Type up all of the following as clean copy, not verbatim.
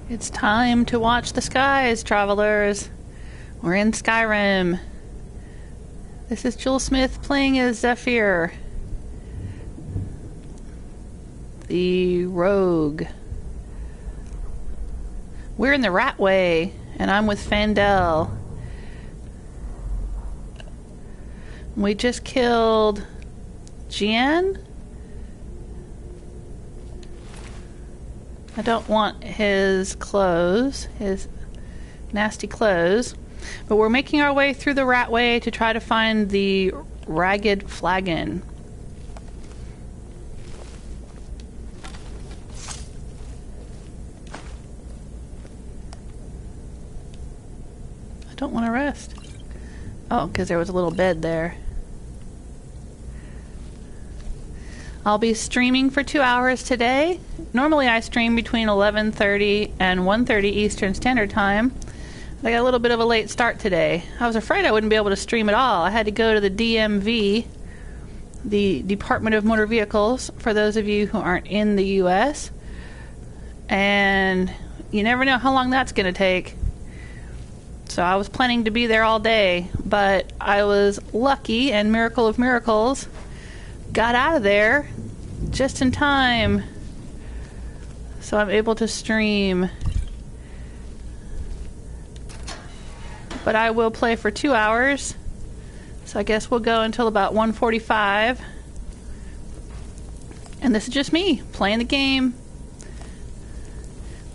It's time to watch the skies, travelers. We're in Skyrim. This is Jewel Smith playing as Zephyr, the rogue. We're in the Ratway, and I'm with Faendal. We just killed Gian. I don't want his clothes, his nasty clothes, but we're making our way through the Ratway to try to find the Ragged Flagon. I don't want to rest. Oh, because there was a little bed there. I'll be streaming for 2 hours today. Normally I stream between 11:30 and 1:30 Eastern Standard Time. I got a little bit of a late start today. I was afraid I wouldn't be able to stream at all. I had to go to the DMV, the Department of Motor Vehicles, for those of you who aren't in the US. And you never know how long that's going to take. So I was planning to be there all day, but I was lucky, and miracle of miracles, got out of there just in time, so I'm able to stream. But I will play for 2 hours, so I guess we'll go until about 1:45. And this is just me playing the game.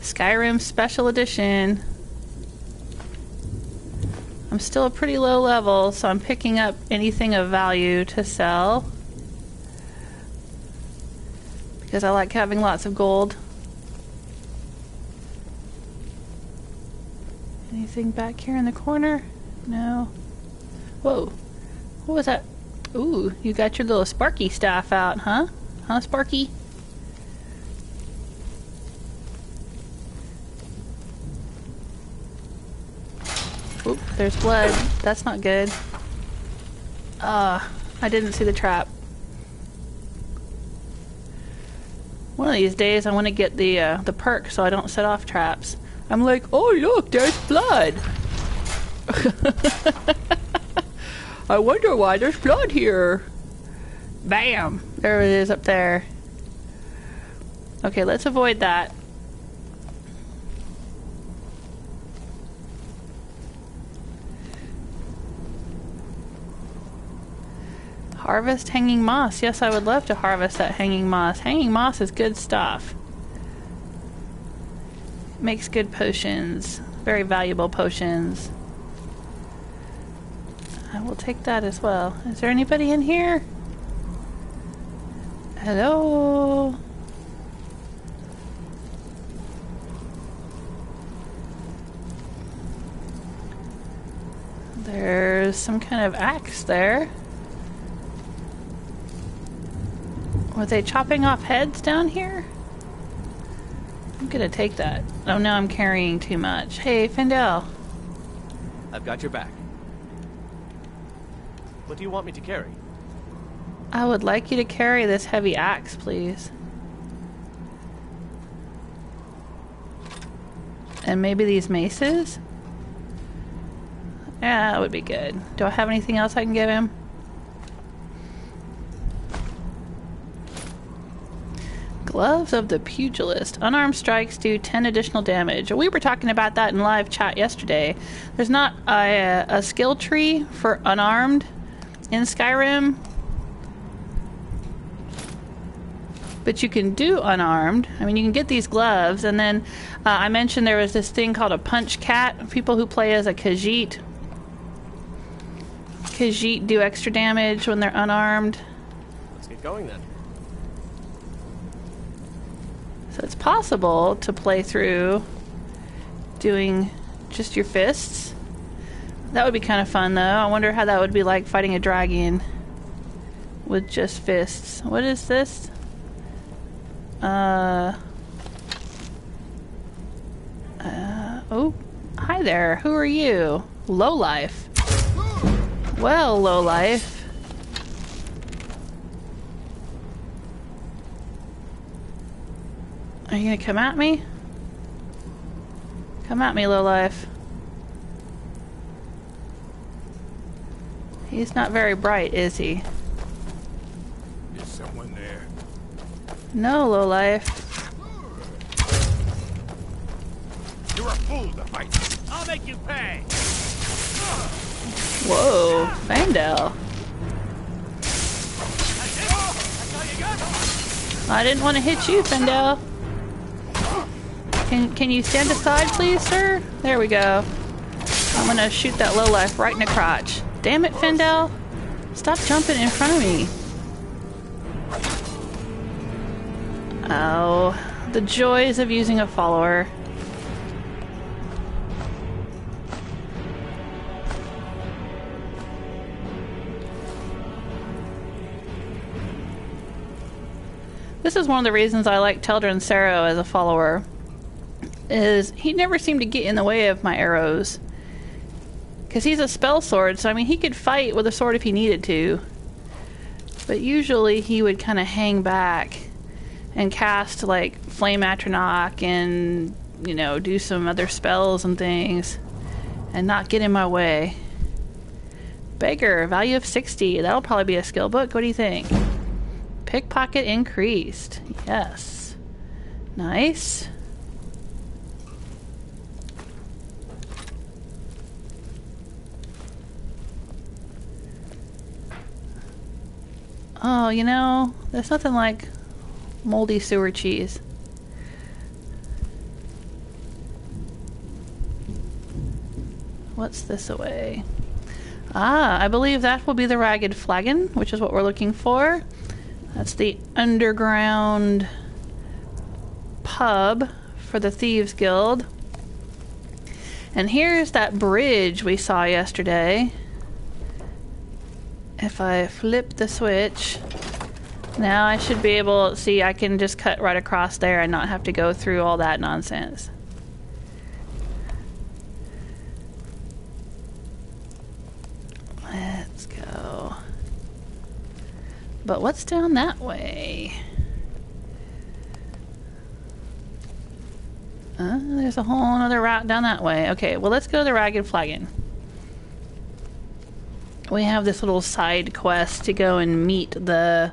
Skyrim Special Edition. I'm still a pretty low level, so I'm picking up anything of value to sell, because I like having lots of gold. Anything back here in the corner? No. Whoa. What was that? Ooh, you got your little Sparky staff out, huh? Huh, Sparky? Oop, there's blood. That's not good. I didn't see the trap. One of these days I want to get the perk so I don't set off traps. I'm like, oh look, there's blood. I wonder why there's blood here. Bam! There it is up there. Okay, let's avoid that. Harvest hanging moss. Yes, I would love to harvest that hanging moss. Hanging moss is good stuff. Makes good potions. Very valuable potions. I will take that as well. Is there anybody in here? Hello? There's some kind of axe there. Were they chopping off heads down here? I'm gonna take that. Oh, now I'm carrying too much. Hey, Faendal. I've got your back. What do you want me to carry? I would like you to carry this heavy axe, please. And maybe these maces? Yeah, that would be good. Do I have anything else I can give him? Gloves of the Pugilist. Unarmed strikes do 10 additional damage. We were talking about that in live chat yesterday. There's not a skill tree for unarmed in Skyrim, but you can do unarmed. I mean, you can get these gloves, and then I mentioned there was this thing called a punch cat. People who play as a Khajiit. Khajiit do extra damage when they're unarmed. Let's get going then. So it's possible to play through doing just your fists. That would be kind of fun, though. I wonder how that would be like fighting a dragon with just fists. What is this? Oh, hi there. Who are you? Lowlife. Well, Lowlife. Are you gonna come at me? Come at me, lowlife. He's not very bright, is he? Is someone there? No, lowlife. You're a fool to fight. I'll make you pay. Whoa, Faendal. I didn't want to hit you, Faendal. Can you stand aside, please, sir? There we go. I'm gonna shoot that lowlife right in the crotch. Damn it, Faendal. Stop jumping in front of me. Oh, the joys of using a follower. This is one of the reasons I like Teldrin Sero as a follower. Is he never seemed to get in the way of my arrows. Because he's a spell sword, so I mean he could fight with a sword if he needed to. But usually he would kind of hang back and cast like Flame Atronach and, you know, do some other spells and things and not get in my way. Beggar, value of 60. That'll probably be a skill book. What do you think? Pickpocket increased. Yes. Nice. Oh, you know, there's nothing like moldy sewer cheese. What's this away? Ah, I believe that will be the Ragged Flagon, which is what we're looking for. That's the underground pub for the Thieves Guild. And here's that bridge we saw yesterday. If I flip the switch, now I should be able to see I can just cut right across there and not have to go through all that nonsense. Let's go. But what's down that way? There's a whole other route down that way. Okay, well let's go to the Ragged Flagon. We have this little side quest to go and meet the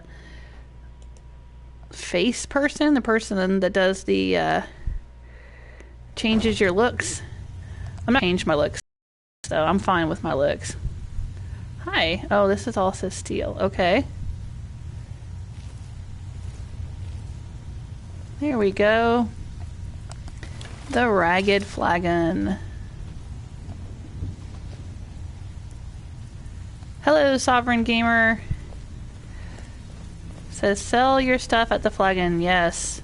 face person, the person that does the changes your looks. I'm not change my looks, so I'm fine with my looks. Hi. Oh, this is also steel. Okay. There we go. The Ragged Flagon. Hello, Sovereign Gamer. Says sell your stuff at the Flagon. Yes.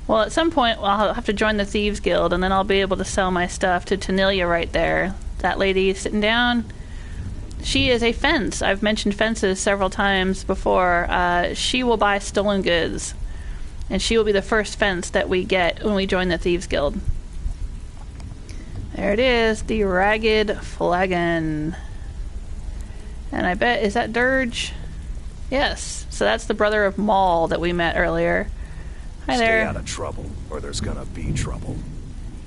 Well, at some point I'll have to join the Thieves Guild, and then I'll be able to sell my stuff to Tamriel right there. That lady sitting down. She is a fence. I've mentioned fences several times before. She will buy stolen goods, and she will be the first fence that we get when we join the Thieves Guild. There it is, the Ragged Flagon. And I bet, is that Dirge? Yes. So that's the brother of Maul that we met earlier. Hi there. Stay out of trouble, or there's gonna be trouble.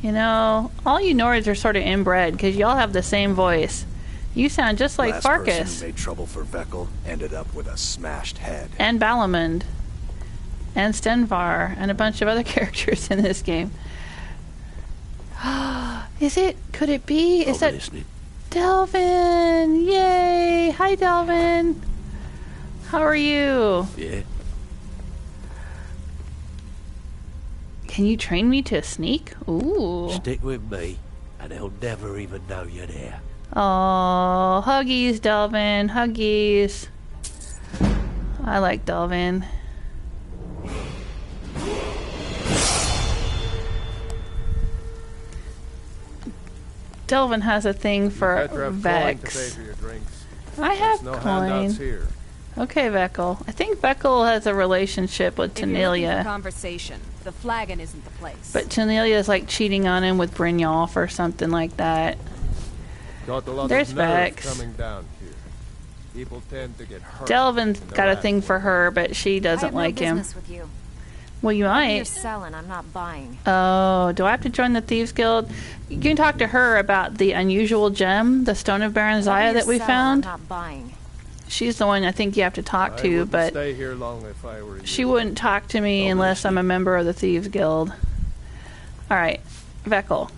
You know, all you Nords are sort of inbred, because y'all have the same voice. You sound just like Last Farkas. person who made trouble for Vekkel ended up with a smashed head. And Balamund. And Stenvar. And a bunch of other characters in this game. Is it? Could it be? Is that listening. Delvin? Yay! Hi, Delvin. How are you? Yeah. Can you train me to sneak? Ooh. Stick with me, and they'll never even know you're there. Oh, huggies, Delvin. Huggies. I like Delvin. Delvin has a thing for Vex. I have coin. Here. Okay, Vekkel. I think Vekkel has a relationship with If you're looking for Tamriel. conversation, the Flagon isn't the place. But Tamriel is like cheating on him with Brynjolf or something like that. Got a lot There's of nerve Vex. coming down here. People tend to get hurt. Delvin's in the got a last thing for one. her, but she I doesn't have no like him. business with you. Well, you Whatever you're might. selling, I'm not buying. Oh, do I have to join the Thieves Guild? You can talk to her about the unusual gem, the Stone of Baron Whatever Zaya you're that we selling, found. I'm not buying. She's the one I think you have to talk I to, wouldn't but stay here long if I were you. she wouldn't talk to me unless I'm a member of the Thieves Guild. Alright, Vekel.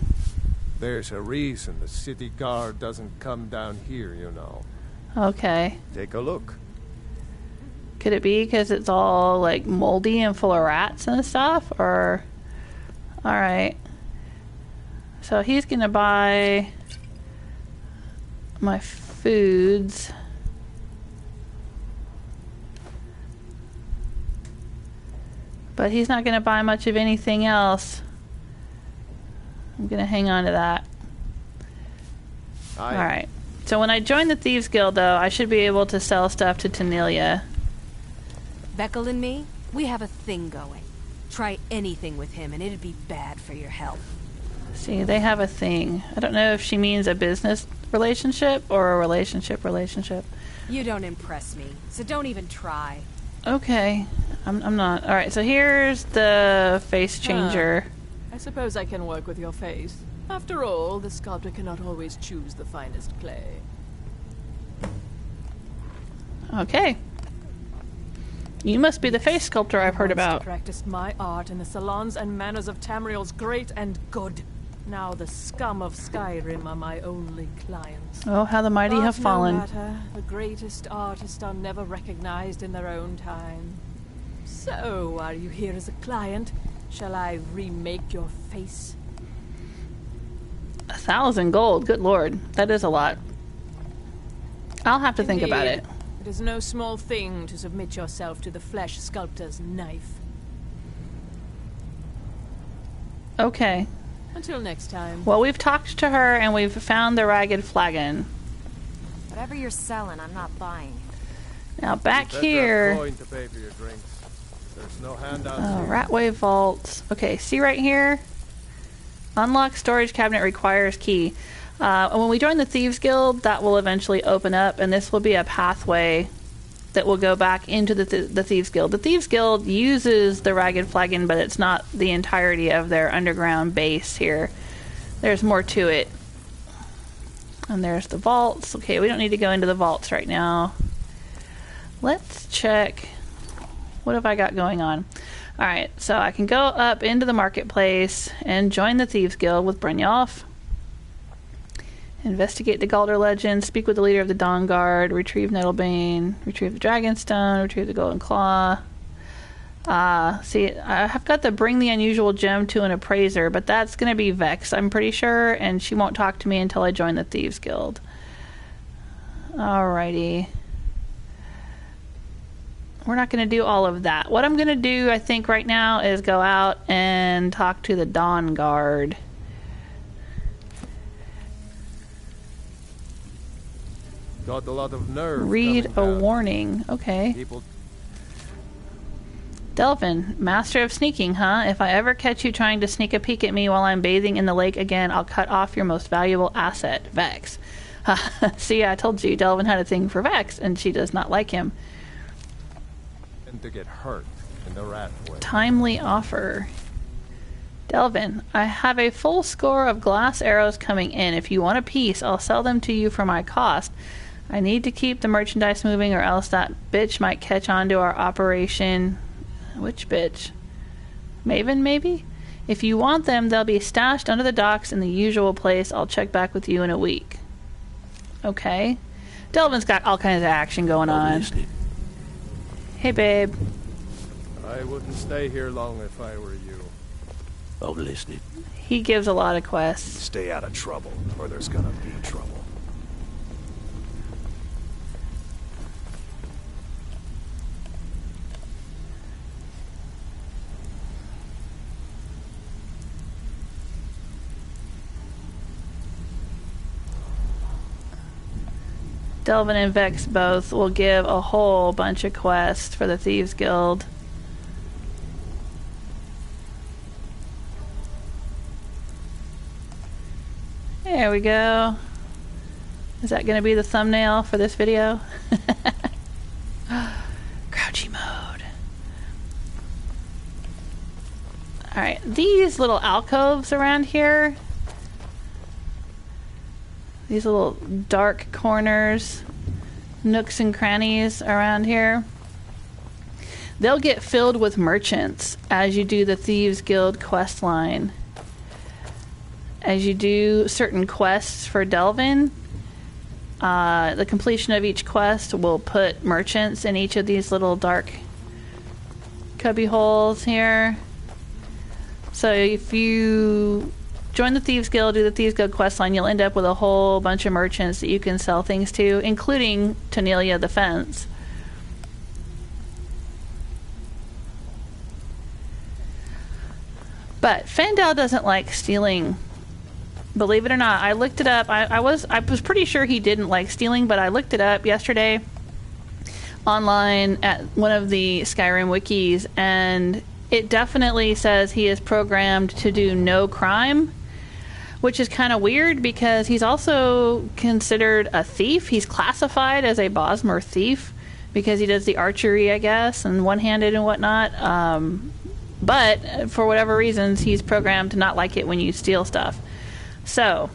There's a reason the city guard doesn't come down here, you know. Okay. Take a look. Could it be because it's all like moldy and full of rats and stuff? Or. Alright. So he's gonna buy my foods. But he's not gonna buy much of anything else. I'm gonna hang on to that. Alright. So when I join the Thieves Guild, though, I should be able to sell stuff to Tamriel. Beckel and me, we have a thing going. Try anything with him and it'd be bad for your health. See, they have a thing. I don't know if she means a business relationship or a relationship. You don't impress me, so don't even try. Okay. I'm not. Alright, so here's the face changer. I suppose I can work with your face. After all, the sculptor cannot always choose the finest clay. Okay. You must be the face sculptor I've heard Once about. practiced my art in the salons and manners of Tamriel's great and good. Now the scum of Skyrim are my only clients. Oh, how the mighty have fallen. No matter, the greatest artists are never recognized in their own time. So, are you here as a client? Shall I remake your face? 1,000 gold. Good lord. That is a lot. I'll have to think about it. Indeed. It is no small thing to submit yourself to the flesh sculptor's knife. Okay. Until next time. Well, we've talked to her and we've found the Ragged Flagon. Whatever you're selling, I'm not buying. Now back Better have here. coin to pay for your drinks. There's no handouts Oh, here. Ratway vaults. Okay, see right here? Unlock storage cabinet requires key. When we join the Thieves Guild, that will eventually open up, and this will be a pathway that will go back into the Thieves Guild. The Thieves Guild uses the Ragged Flagon, but it's not the entirety of their underground base here. There's more to it. And there's the vaults. Okay, we don't need to go into the vaults right now. Let's check. What have I got going on? Alright, so I can go up into the marketplace and join the Thieves Guild with Brynjolf. Investigate the Galder legend, speak with the leader of the Dawnguard, retrieve Nettlebane, retrieve the Dragonstone, retrieve the Golden Claw. See, I have got to bring the unusual gem to an appraiser, but that's going to be Vex, I'm pretty sure, and she won't talk to me until I join the Thieves Guild. Alrighty. We're not going to do all of that. What I'm going to do, I think, right now is go out and talk to the Dawnguard. Got a lot of nerve. Read a coming down. warning. Okay. People Delvin, master of sneaking, huh? If I ever catch you trying to sneak a peek at me while I'm bathing in the lake again, I'll cut off your most valuable asset, Vex. See, I told you Delvin had a thing for Vex, and she does not like him. tend to get hurt in the Ratway. Timely offer. Delvin, I have a full score of glass arrows coming in. If you want a piece, I'll sell them to you for my cost. I need to keep the merchandise moving or else that bitch might catch on to our operation. Which bitch? Maven, maybe? If you want them, they'll be stashed under the docks in the usual place. I'll check back with you in a week. Okay. Delvin's got all kinds of action going on. Hey, babe. I wouldn't stay here long if I were you. I'm listening. He gives a lot of quests. Stay out of trouble, or there's gonna be trouble. Delvin and Vex both will give a whole bunch of quests for the Thieves Guild. There we go. Is that going to be the thumbnail for this video? Crouchy mode. these little alcoves around here, these little dark corners, nooks and crannies around here, they'll get filled with merchants as you do the Thieves Guild quest line. As you do certain quests for Delvin, the completion of each quest will put merchants in each of these little dark cubby holes here. So if you join the Thieves Guild, do the Thieves Guild questline, you'll end up with a whole bunch of merchants that you can sell things to, including Tamriel the Fence. But Faendal doesn't like stealing. Believe it or not, I looked it up. I was pretty sure he didn't like stealing, but I looked it up yesterday online at one of the Skyrim wikis, and it definitely says he is programmed to do no crime, which is kind of weird because he's also considered a thief. He's classified as a Bosmer thief because he does the archery, I guess, and one-handed and whatnot. But for whatever reasons, he's programmed to not like it when you steal stuff. So,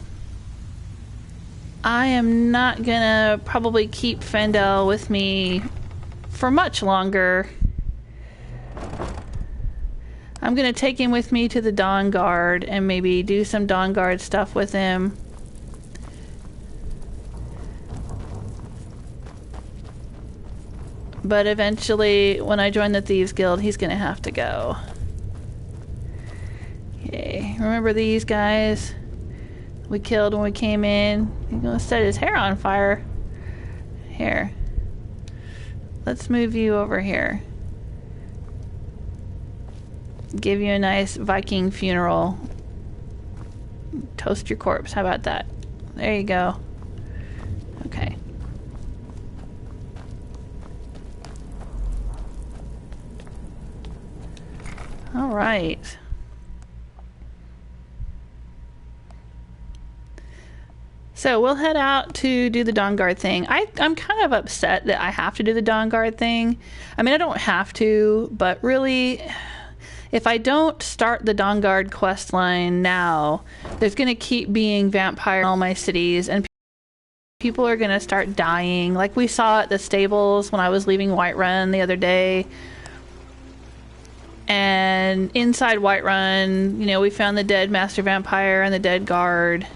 I am not gonna probably keep Faendal with me for much longer. I'm gonna take him with me to the Dawnguard and maybe do some Dawnguard stuff with him. But eventually, when I join the Thieves Guild, he's gonna have to go. Okay, remember these guys we killed when we came in? He's gonna set his hair on fire. Here. Let's move you over here. Give you a nice Viking funeral. Toast your corpse. How about that? There you go. Okay. All right. So we'll head out to do the Dawnguard thing. I'm kind of upset that I have to do the Dawnguard thing. I mean, I don't have to, but really, if I don't start the Dawnguard quest line now, there's going to keep being vampire in all my cities, and people are going to start dying. Like we saw at the stables when I was leaving Whiterun the other day. And inside Whiterun, you know, we found the dead Master Vampire and the dead guard.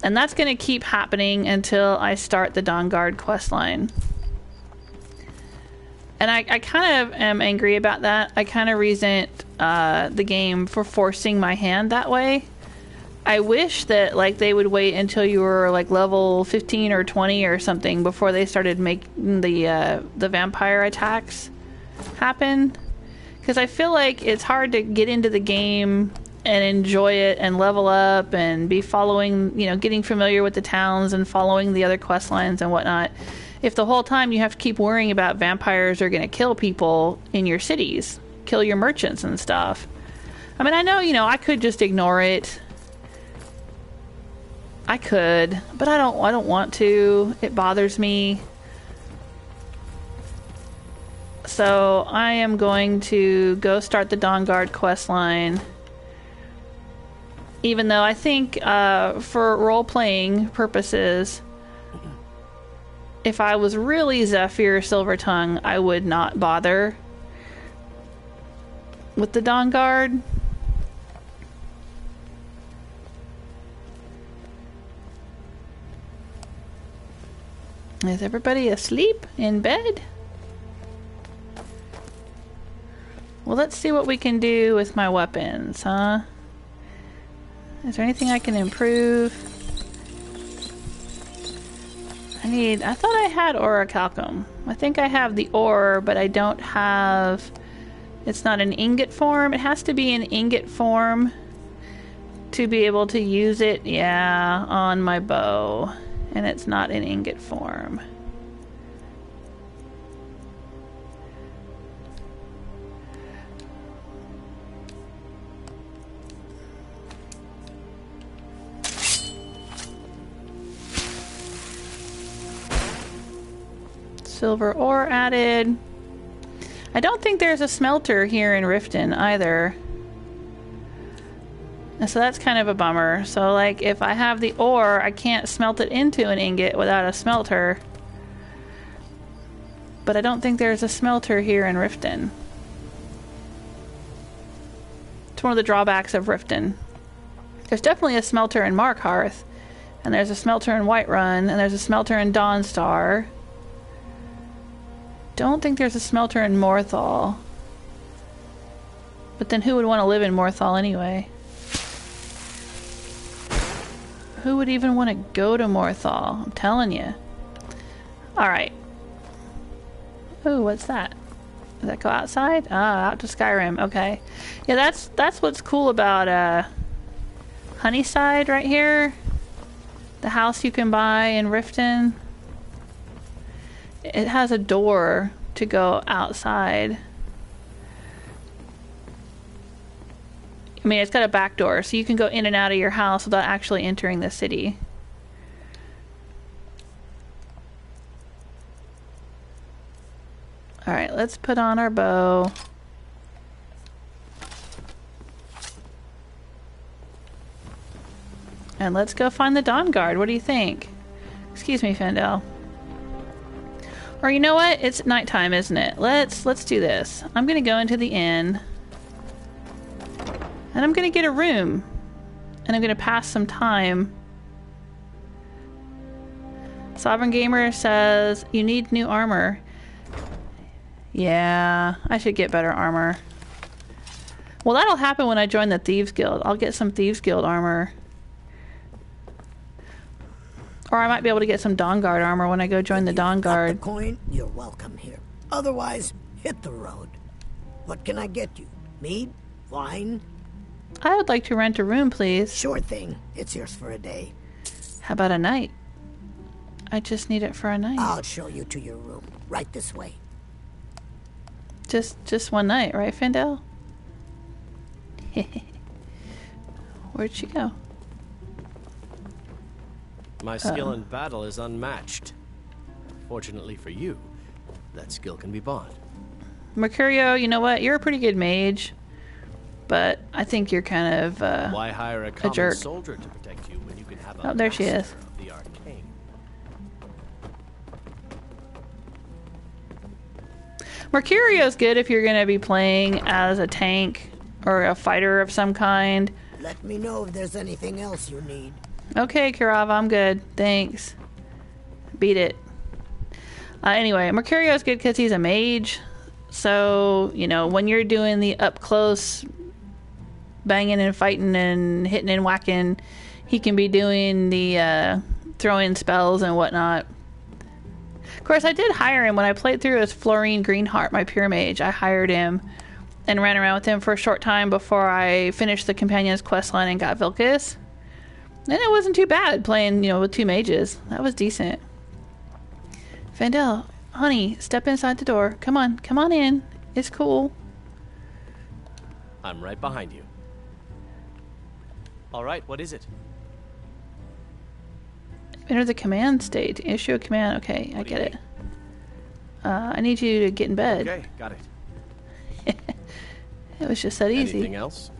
And that's going to keep happening until I start the Dawnguard questline. And I kind of am angry about that. I kind of resent the game for forcing my hand that way. I wish that like they would wait until you were like level 15 or 20 or something before they started making the vampire attacks happen. Because I feel like it's hard to get into the game and enjoy it and level up and be following, you know, getting familiar with the towns and following the other quest lines and whatnot, if the whole time you have to keep worrying about vampires are going to kill people in your cities, kill your merchants and stuff. I mean, I know, you know, I could just ignore it. I could, but I don't want to. It bothers me. So I am going to go start the Dawnguard questline. Even though I think for role-playing purposes, if I was really Zephyr Silvertongue, I would not bother with the Dawnguard. Is everybody asleep in bed? Well, let's see what we can do with my weapons, huh? Is there anything I can improve? I thought I had orichalcum. I think I have the ore, but I don't have... It's not an ingot form. It has to be an ingot form to be able to use it, yeah, on my bow. And it's not an ingot form. Silver ore added. I don't think there's a smelter here in Riften either. And so that's kind of a bummer. So like if I have the ore, I can't smelt it into an ingot without a smelter. But I don't think there's a smelter here in Riften. It's one of the drawbacks of Riften. There's definitely a smelter in Markhearth, and there's a smelter in Whiterun, and there's a smelter in Dawnstar. Don't think there's a smelter in Morthal. But then who would want to live in Morthal anyway? Who would even want to go to Morthal? I'm telling you. Alright. Ooh, what's that? Does that go outside? Ah, out to Skyrim. Okay. Yeah, that's what's cool about Honeyside right here. The house you can buy in Riften. It has a door to go outside. I mean, it's got a back door, so you can go in and out of your house without actually entering the city. Alright, let's put on our bow. And let's go find the Dawnguard. What do you think? Excuse me, Faendal. Or you know what? It's nighttime, isn't it? Let's do this. I'm gonna go into the inn. And I'm gonna get a room. And I'm gonna pass some time. Sovereign Gamer says, you need new armor. Yeah, I should get better armor. Well, that'll happen when I join the Thieves Guild. I'll get some Thieves Guild armor. Or I might be able to get some Dawnguard armor when I go join the Dawnguard. The coin, you're welcome here. Otherwise, hit the road. What can I get you? Mead? Wine? I would like to rent a room, please. Sure thing. It's yours for a day. How about a night? I just need it for a night. I'll show you to your room. Right this way. Just one night, right, Faendal? Where'd she go? My skill in battle is unmatched. Fortunately for you, that skill can be bought. Mercurio, you know what? You're a pretty good mage, but I think you're kind of Why hire a common jerk. soldier to protect you when you can have a Oh, there she is. master of the arcane? Mercurio's good if you're going to be playing as a tank or a fighter of some kind. Let me know if there's anything else you need. Okay, Kirava, I'm good. Thanks. Beat it. Anyway, Mercurio's good because he's a mage. So, you know, when you're doing the up close banging and fighting and hitting and whacking, he can be doing the throwing spells and whatnot. Of course, I did hire him when I played through as Florine Greenheart, my pure mage. I hired him and ran around with him for a short time before I finished the companion's questline and got Vilcus. And it wasn't too bad playing, you know, with two mages. That was decent. Faendal, honey, step inside the door. Come on in. It's cool. I'm right behind you. All right, what is it? Enter the command state. Issue a command. Okay, I get it. I need you to get in bed. Okay, got it. It was just that easy. Anything else?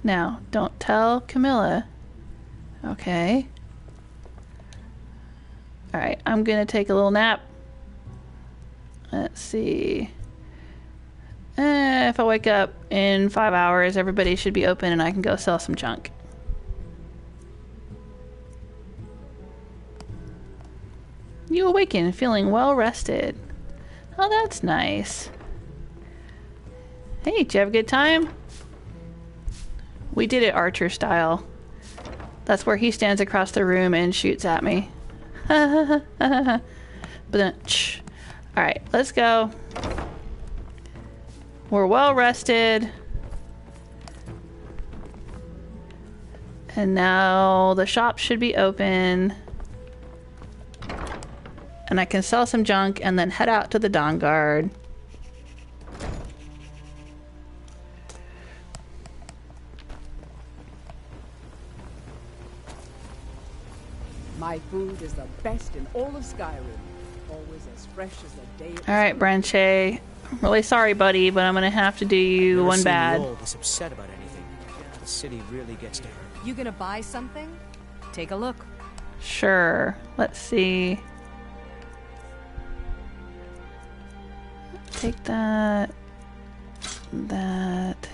Now, don't tell Camilla. Okay. Alright, I'm gonna take a little nap. Let's see. If I wake up in 5 hours, everybody should be open and I can go sell some junk. You awaken feeling well rested. Oh, that's nice. Hey, did you have a good time? We did it Archer style. That's where he stands across the room and shoots at me. But then, alright, let's go. We're well rested. And now the shop should be open. And I can sell some junk and then head out to the Dawnguard. My food is the best in all of Skyrim. Always as fresh as the day. Alright, Branche. I'm really sorry, buddy, but I'm gonna have to do you one bad. All this upset about anything. the city really gets to her. You gonna buy something? Take a look. Sure. Let's see. Take that. That.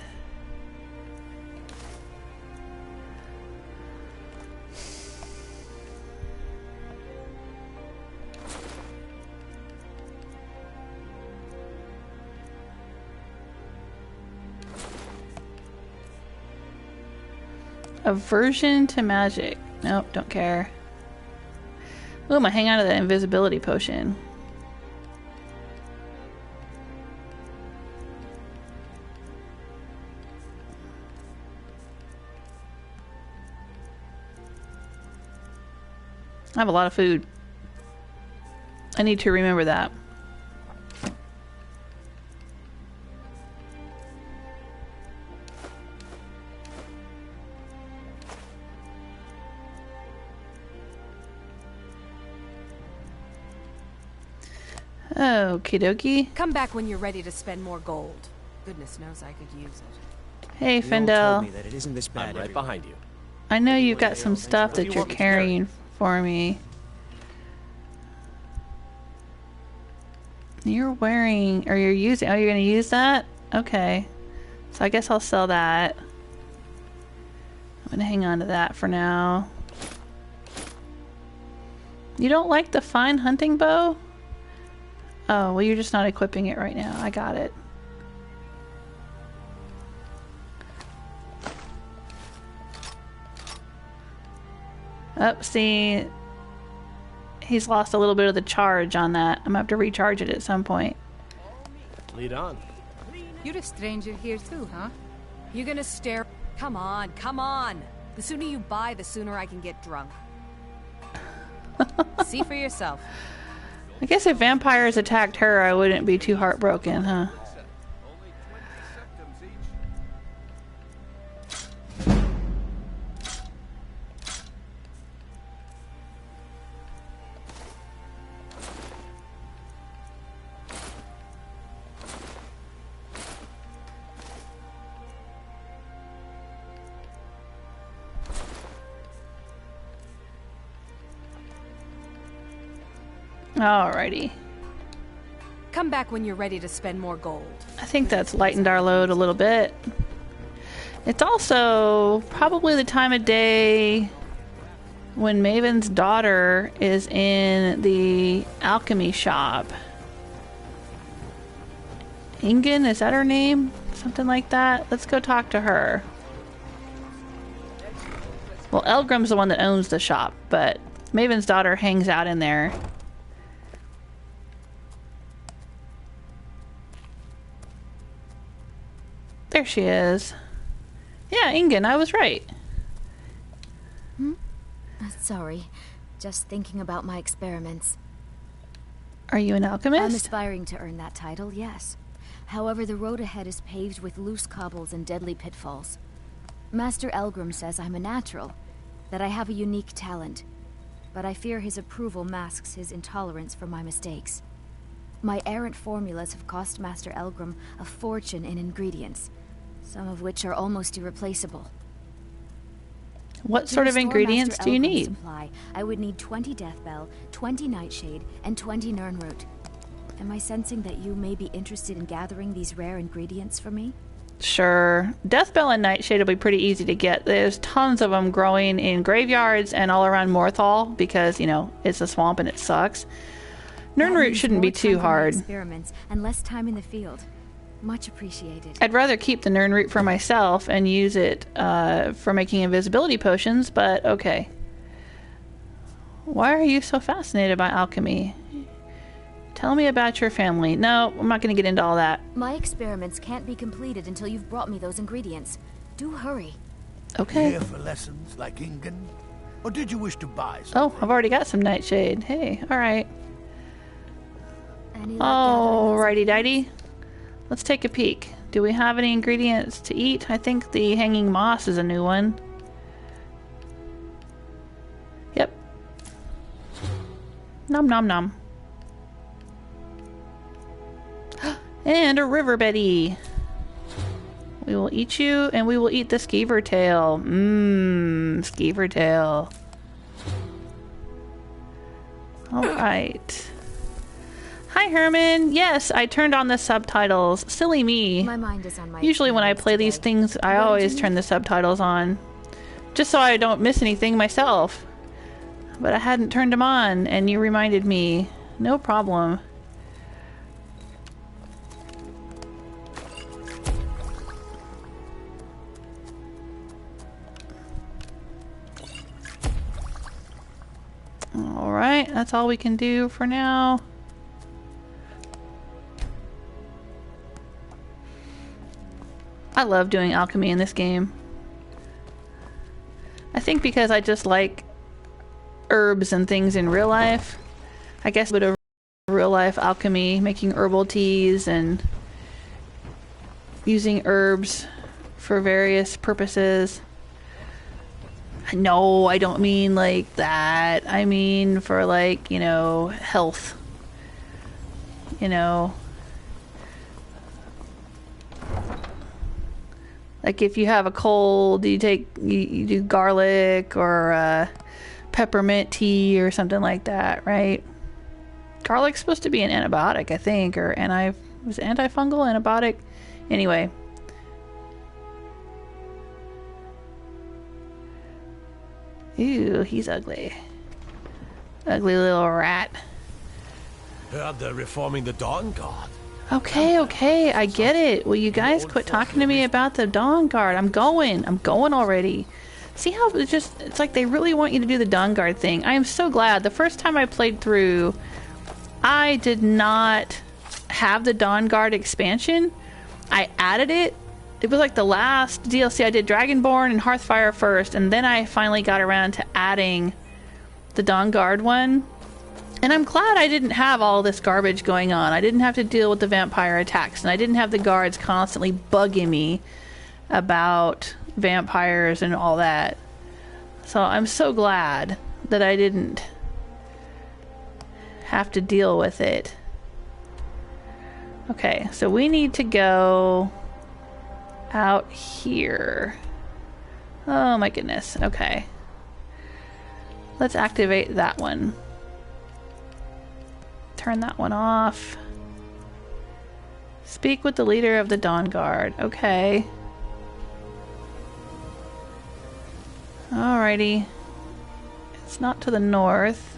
Aversion to magic. Nope, don't care. Ooh, I'm gonna hang on to that invisibility potion. I have a lot of food. I need to remember that. Okie dokie. Come back when you're ready to spend more gold. Goodness knows I could use it. Hey, They all told Faendal. me that it isn't this bad I'm right everywhere. behind you. I know you've got some stuff What do that you you're want me to carry? carrying for me. You're wearing, or you're using, oh, you're gonna use that? Okay. So I guess I'll sell that. I'm gonna hang on to that for now. You don't like the fine hunting bow? Oh, well, you're just not equipping it right now. I got it. Oh, see, he's lost a little bit of the charge on that. I'm gonna have to recharge it at some point. Lead on. You're a stranger here too, huh? You gonna stare? Come on, come on. The sooner you buy, the sooner I can get drunk. See for yourself. I guess if vampires attacked her, I wouldn't be too heartbroken, huh? Alrighty. Come back when you're ready to spend more gold. I think that's lightened our load a little bit. It's also probably the time of day when Maven's daughter is in the alchemy shop. Ingun, is that her name? Something like that? Let's go talk to her. Well, Elgrim's the one that owns the shop, but Maven's daughter hangs out in there. There she is. Yeah, Ingun, I was right. Sorry, just thinking about my experiments. Are you an alchemist? I'm aspiring to earn that title, yes. However, the road ahead is paved with loose cobbles and deadly pitfalls. Master Elgrim says I'm a natural, that I have a unique talent, but I fear his approval masks his intolerance for my mistakes. My errant formulas have cost Master Elgrim a fortune in ingredients, some of which are almost irreplaceable. What sort of ingredients do you need? Supply, I would need 20 Deathbell, 20 Nightshade, and 20 Nirnroot. Am I sensing that you may be interested in gathering these rare ingredients for me? Sure. Deathbell and Nightshade will be pretty easy to get. There's tons of them growing in graveyards and all around Morthal because, you know, it's a swamp and it sucks. Nirnroot shouldn't be too hard. Experiments and less time in the field. Much appreciated. I'd rather keep the Nirnroot for myself and use it for making invisibility potions, but okay. Why are you so fascinated by alchemy? Tell me about your family. No, I'm not going to get into all that. My experiments can't be completed until you've brought me those ingredients. Do hurry. Okay. Here for lessons like Ingun? Or did you wish to buy something? Oh, I've already got some Nightshade. Hey, alright. Alrighty dighty. Let's take a peek. Do we have any ingredients to eat? I think the hanging moss is a new one. Yep. Nom nom nom. And a river Betty. We will eat you, and we will eat the skeever tail. Mmm, skeever tail. Alright. Hi, Herman. Yes, I turned on the subtitles. Silly me. My mind is on my Usually when I play today. these things, I always turn the subtitles on. Just so I don't miss anything myself. But I hadn't turned them on, and you reminded me. No problem. Alright, that's all we can do for now. I love doing alchemy in this game. I think because I just like herbs and things in real life. I guess a bit of real life alchemy, making herbal teas and using herbs for various purposes. No, I don't mean like that. I mean for like, you know, health. You know. Like if you have a cold, you do garlic or peppermint tea or something like that, right? Garlic's supposed to be an antibiotic, I think, or was it antifungal, antibiotic? Anyway. Ew, he's ugly. Ugly little rat. Heard they're reforming the Dawnguard. Okay, I get it. Will you guys quit talking to me about the Dawnguard? I'm going already. See how it's like they really want you to do the Dawnguard thing. I am so glad. The first time I played through, I did not have the Dawnguard expansion. I added it. It was like the last DLC I did, Dragonborn and Hearthfire first, and then I finally got around to adding the Dawnguard one. And I'm glad I didn't have all this garbage going on. I didn't have to deal with the vampire attacks, and I didn't have the guards constantly bugging me about vampires and all that. So I'm so glad that I didn't have to deal with it. Okay, so we need to go out here. Oh my goodness. Okay. Let's activate that one. Turn that one off. Speak with the leader of the Dawnguard. Okay. Alrighty. It's not to the north.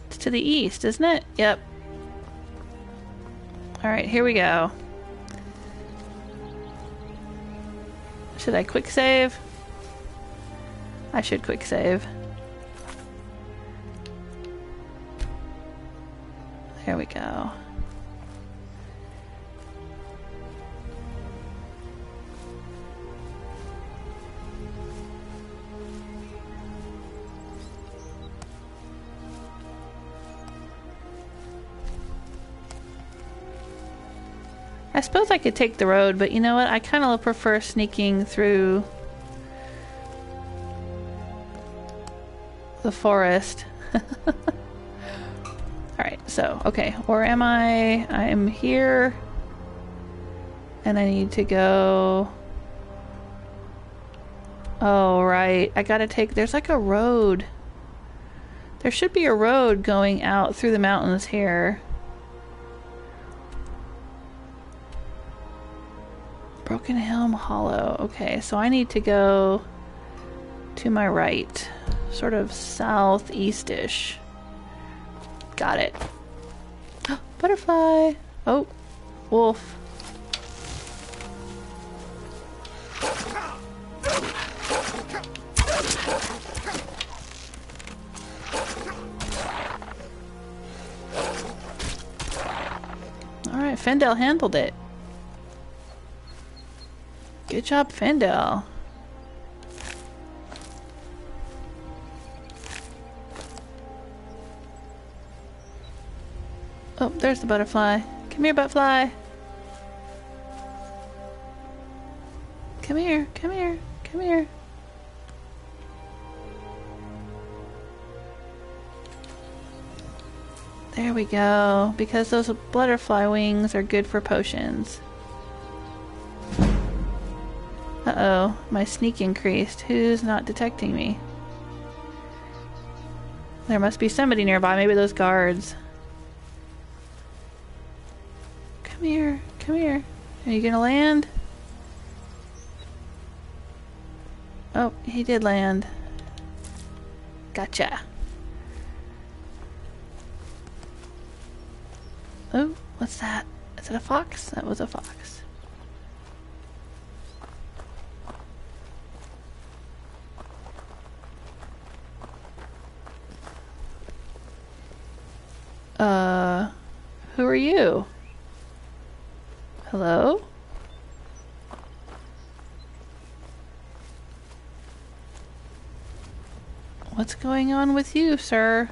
It's to the east, isn't it? Yep. Alright, here we go. Should I quick save? I should quick save. There we go. I suppose I could take the road, but you know what? I kind of prefer sneaking through the forest. Alright, so, okay. Where am I? I'm here. And I need to go... Oh, right. I gotta take... There's like a road. There should be a road going out through the mountains here. Broken Helm Hollow. Okay, so I need to go to my right. Sort of southeast-ish. Got it. Butterfly. Oh, wolf. Alright, Faendal handled it. Good job, Faendal. Oh, there's the butterfly. Come here, butterfly. Come here, come here, come here. There we go. Because those butterfly wings are good for potions. Uh-oh, my sneak increased. Who's not detecting me? There must be somebody nearby, maybe those guards. Come here, come here. Are you gonna land? Oh, he did land. Gotcha. Oh, what's that? Is it a fox? That was a fox. Who are you? Hello? What's going on with you, sir?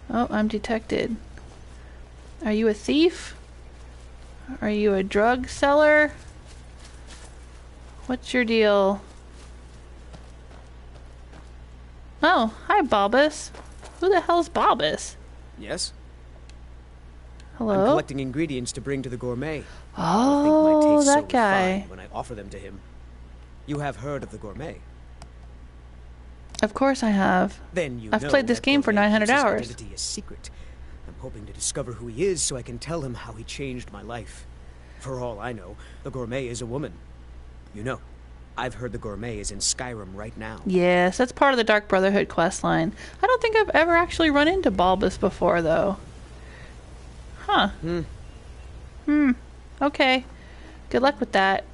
Oh, I'm detected. Are you a thief? Are you a drug seller? What's your deal? Oh, hi, Bulbus. Who the hell's Bulbus? Yes? Hello? I'm collecting ingredients to bring to the gourmet. Oh, that guy. When I offer them to him. You have heard of the gourmet? Of course I have. Then you I've know played this that game for gourmet 900 keeps his hours. identity a secret. I'm hoping to discover who he is so I can tell him how he changed my life. For all I know, the gourmet is a woman. You know, I've heard the gourmet is in Skyrim right now. Yes, that's part of the Dark Brotherhood questline. I don't think I've ever actually run into Bulbus before, though. Huh. Okay. Good luck with that.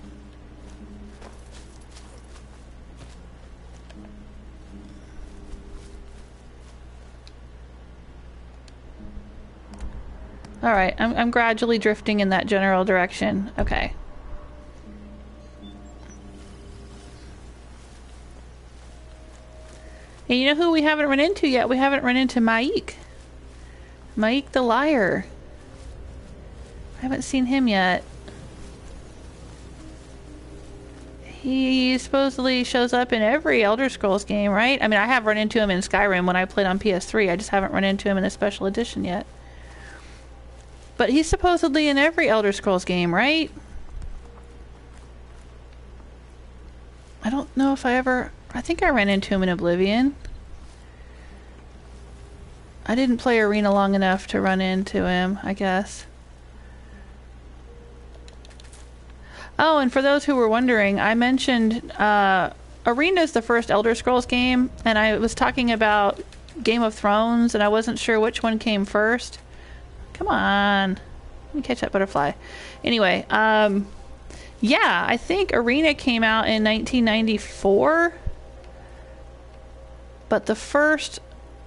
Alright, I'm gradually drifting in that general direction. Okay. And you know who we haven't run into yet? We haven't run into Maik. Maik the Liar. I haven't seen him yet. He supposedly shows up in every Elder Scrolls game, right? I mean, I have run into him in Skyrim when I played on PS3. I just haven't run into him in a special edition yet. But he's supposedly in every Elder Scrolls game, right? I don't know if I think I ran into him in Oblivion. I didn't play Arena long enough to run into him, I guess. Oh, and for those who were wondering, I mentioned Arena is the first Elder Scrolls game, and I was talking about Game of Thrones, and I wasn't sure which one came first. Come on. Let me catch that butterfly. Anyway, yeah, I think Arena came out in 1994, but the first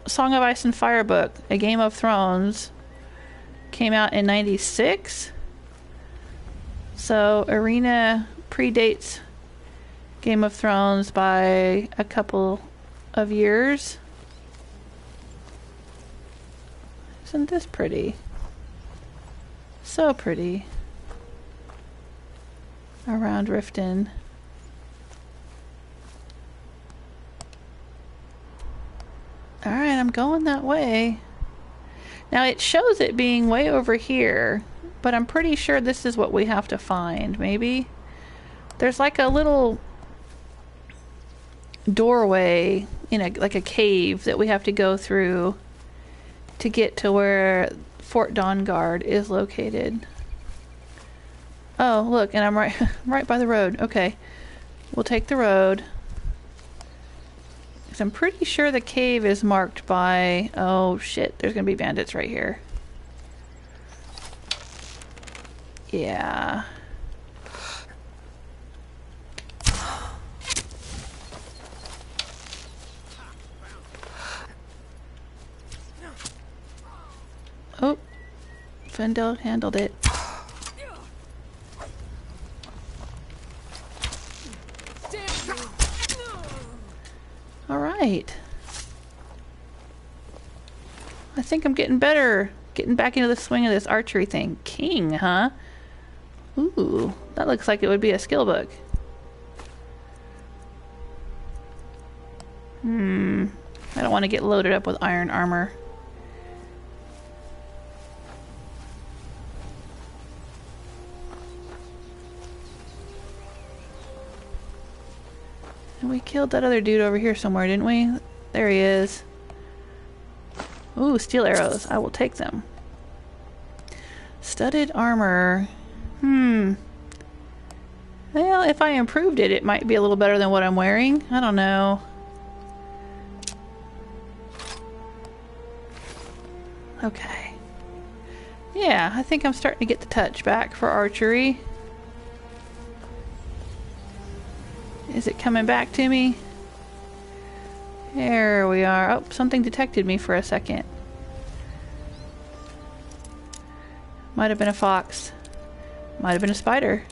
Song of Ice and Fire book, A Game of Thrones, came out in 96. So Arena predates Game of Thrones by a couple of years. Isn't this pretty? So pretty. Around Riften. Alright, I'm going that way. Now it shows it being way over here, but I'm pretty sure this is what we have to find, maybe? There's like a little doorway in like a cave that we have to go through to get to where Fort Dawnguard is located. Oh, look, and I'm right by the road. Okay. We'll take the road. 'Cause I'm pretty sure the cave is marked by... Oh, shit. There's gonna be bandits right here. Yeah. Oh. Faendal handled it. Alright. I think I'm getting better. Getting back into the swing of this archery thing. King, huh? Ooh, that looks like it would be a skill book. I don't want to get loaded up with iron armor. And we killed that other dude over here somewhere, didn't we? There he is. Ooh, steel arrows. I will take them. Studded armor. Well, if I improved it, it might be a little better than what I'm wearing. I don't know. Okay. Yeah, I think I'm starting to get the touch back for archery. Is it coming back to me? There we are. Oh, something detected me for a second. Might have been a fox. Might have been a spider.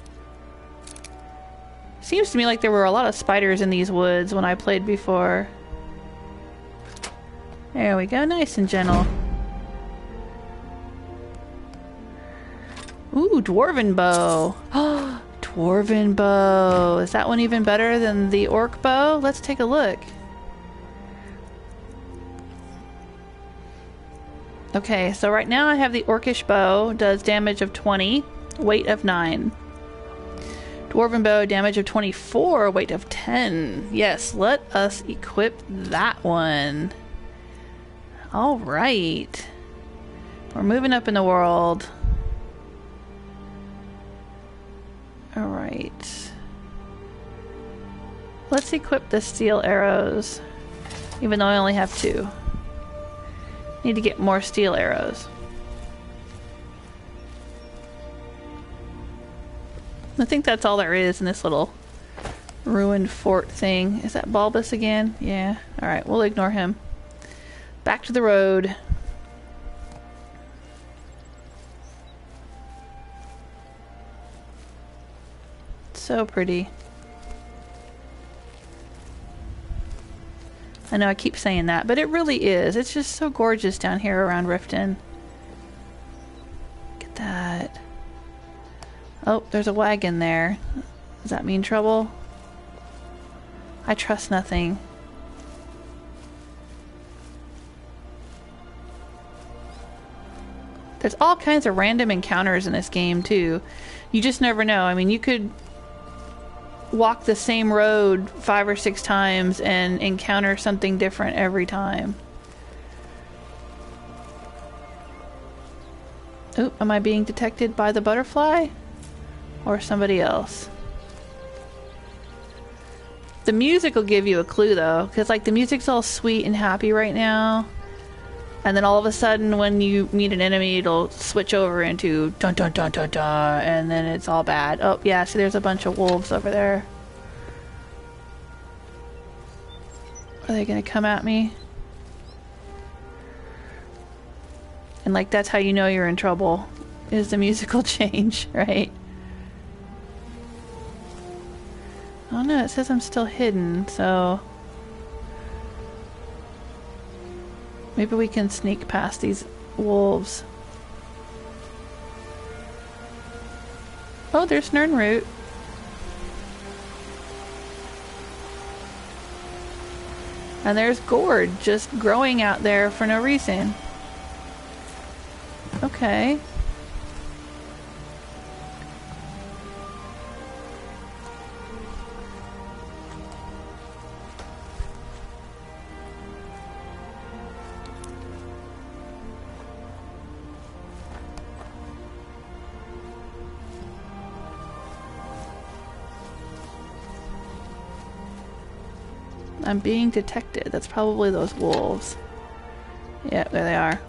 Seems to me like there were a lot of spiders in these woods when I played before. There we go, nice and gentle. Ooh, dwarven bow. Oh, dwarven bow. Is that one even better than the orc bow? Let's take a look. Okay, so right now I have the orcish bow, does damage of 20, weight of 9. Dwarven bow, damage of 24, weight of 10. Yes, let us equip that one. Alright. We're moving up in the world. Alright. Let's equip the steel arrows, even though I only have 2. Need to get more steel arrows. I think that's all there is in this little ruined fort thing. Is that Bulbous again? Yeah. Alright, we'll ignore him. Back to the road. So pretty. I know I keep saying that, but it really is. It's just so gorgeous down here around Riften. Look at that. Oh, there's a wagon there. Does that mean trouble? I trust nothing. There's all kinds of random encounters in this game, too. You just never know. I mean, you could walk the same road 5 or 6 times and encounter something different every time. Oh, am I being detected by the butterfly? Or somebody else? The music will give you a clue, though, because like the music's all sweet and happy right now, and then all of a sudden when you meet an enemy it'll switch over into dun dun dun dun dun, and then it's all bad. Oh yeah, see, there's a bunch of wolves over there. Are they gonna come at me? And like that's how you know you're in trouble, is the musical change, right? Oh no, it says I'm still hidden, so maybe we can sneak past these wolves. Oh, there's Nirnroot. And there's gourd just growing out there for no reason. Okay. I'm being detected. That's probably those wolves. Yeah, there they are.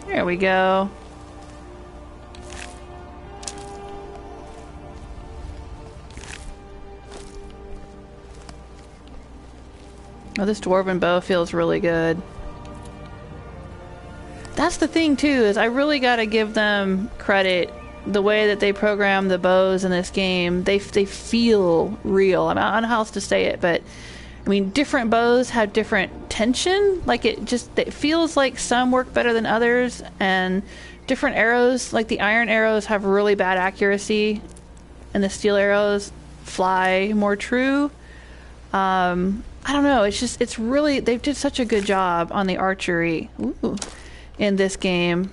There we go. Oh, this dwarven bow feels really good. That's the thing too, is I really gotta give them credit. The way that they program the bows in this game, they feel real. I don't know how else to say it, but I mean, different bows have different tension. Like it feels like some work better than others, and different arrows, like the iron arrows, have really bad accuracy, and the steel arrows fly more true. I don't know. It's really, they did such a good job on the archery. Ooh. in this game.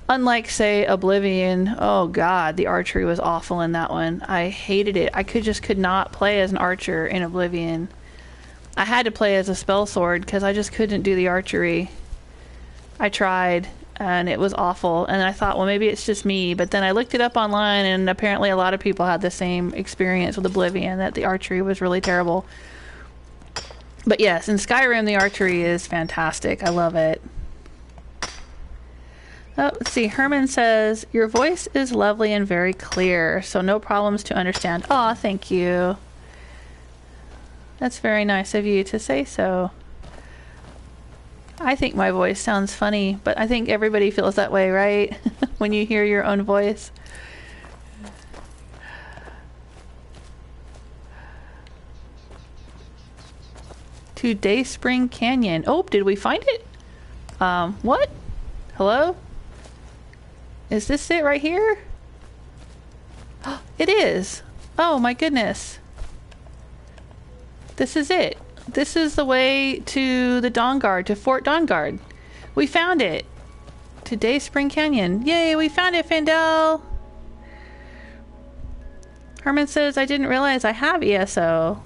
Unlike, say, Oblivion, oh god, the archery was awful in that one. I hated it. I could not play as an archer in Oblivion. I had to play as a spell sword because I just couldn't do the archery. I tried, and it was awful. And I thought, well, maybe it's just me. But then I looked it up online, and apparently a lot of people had the same experience with Oblivion, that the archery was really terrible. But yes, in Skyrim, the archery is fantastic. I love it. Oh, let's see. Herman says, your voice is lovely and very clear, so no problems to understand. Aw, thank you. That's very nice of you to say so. I think my voice sounds funny, but I think everybody feels that way, right? When you hear your own voice. To Dayspring Canyon. Oh, did we find it? What? Hello? Is this it right here? It is. Oh my goodness. This is it. This is the way to the Dawnguard, to Fort Dawnguard. We found it. To Dayspring Canyon. Yay, we found it, Faendal. Herman says, I didn't realize I have ESO.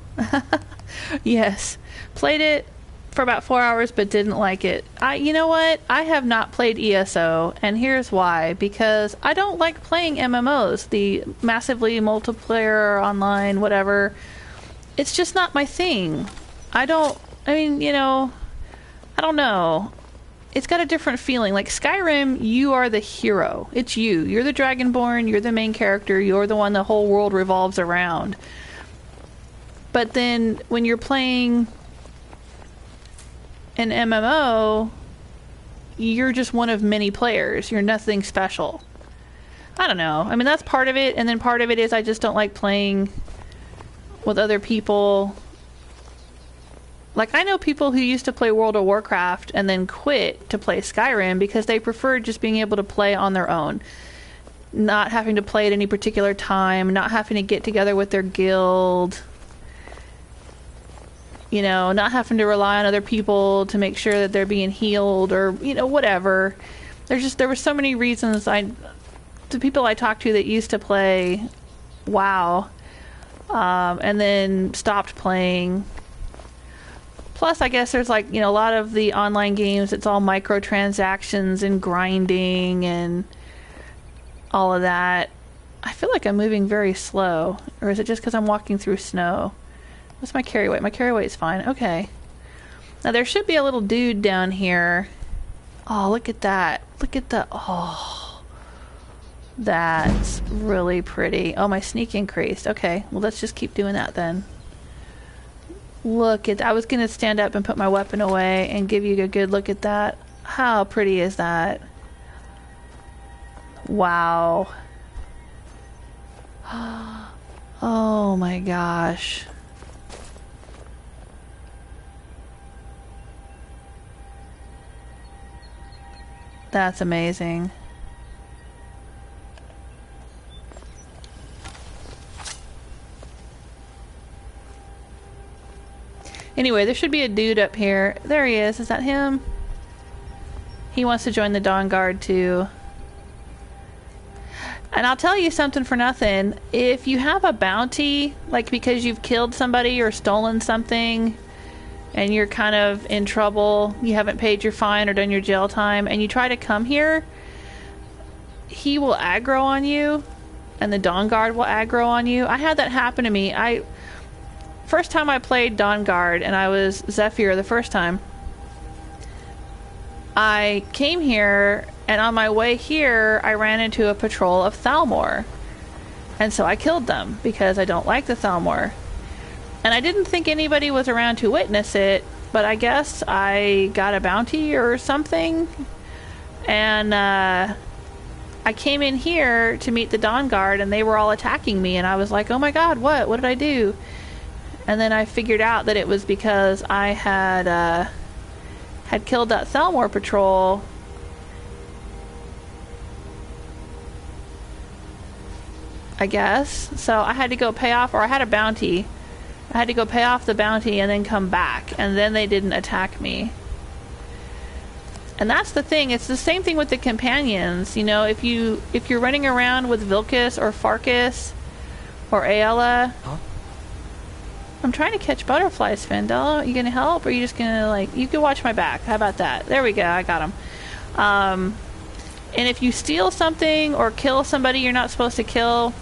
Yes. Played it for about 4 hours, but didn't like it. You know what? I have not played ESO, and here's why. Because I don't like playing MMOs, the massively multiplayer, online, whatever. It's just not my thing. I don't know. It's got a different feeling. Like Skyrim, you are the hero. It's you. You're the Dragonborn. You're the main character. You're the one the whole world revolves around. But then when you're playing an MMO, you're just one of many players. You're nothing special. I don't know. I mean, that's part of it. And then part of it is I just don't like playing with other people. Like, I know people who used to play World of Warcraft and then quit to play Skyrim because they preferred just being able to play on their own. Not having to play at any particular time, not having to get together with their guild. You know, not having to rely on other people to make sure that they're being healed or, you know, whatever. There were so many reasons the people I talked to that used to play WoW, and then stopped playing. Plus, I guess there's like, you know, a lot of the online games, it's all microtransactions and grinding and all of that. I feel like I'm moving very slow. Or is it just because I'm walking through snow? What's my carry weight? My carry weight's fine. Okay. Now there should be a little dude down here. Oh, look at that. Look at the... Oh. That's really pretty. Oh, my sneak increased. Okay. Well, let's just keep doing that then. Look at... I was going to stand up and put my weapon away and give you a good look at that. How pretty is that? Wow. Oh my gosh. That's amazing. Anyway, there should be a dude up here. There he is. Is that him? He wants to join the Dawnguard too. And I'll tell you something for nothing. If you have a bounty, like because you've killed somebody or stolen something, and you're kind of in trouble, you haven't paid your fine or done your jail time, and you try to come here, he will aggro on you, and the Dawnguard will aggro on you. I had that happen to me. First time I played Dawnguard, and I was Zephyr the first time, I came here, and on my way here, I ran into a patrol of Thalmor. And so I killed them, because I don't like the Thalmor. And I didn't think anybody was around to witness it, but I guess I got a bounty or something. And I came in here to meet the Dawnguard, and they were all attacking me, and I was like, oh my god, what? What did I do? And then I figured out that it was because I had killed that Thalmor patrol. I guess. So I had to go pay off, or I had a bounty. I had to go pay off the bounty and then come back, and then they didn't attack me. And that's the thing. It's the same thing with the companions. You know, if you're running around with Vilcus or Farkas or Ayala. Huh? I'm trying to catch butterflies, Faendal. Are you gonna help, or are you just gonna, like, you can watch my back? How about that? There we go. I got him. And if you steal something or kill somebody you're not supposed to kill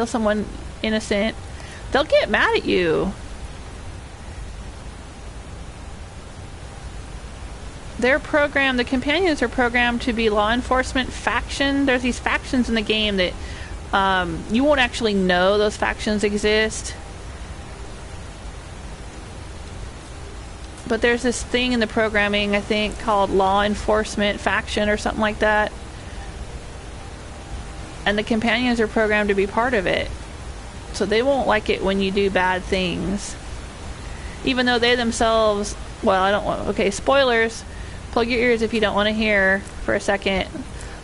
someone innocent, they'll get mad at you. They're programmed, the companions are programmed to be law enforcement faction. There's these factions in the game that you won't actually know those factions exist. But there's this thing in the programming, I think, called law enforcement faction or something like that. And the companions are programmed to be part of it. So they won't like it when you do bad things. Even though they themselves, well, I don't want, okay, spoilers. Plug your ears if you don't want to hear for a second.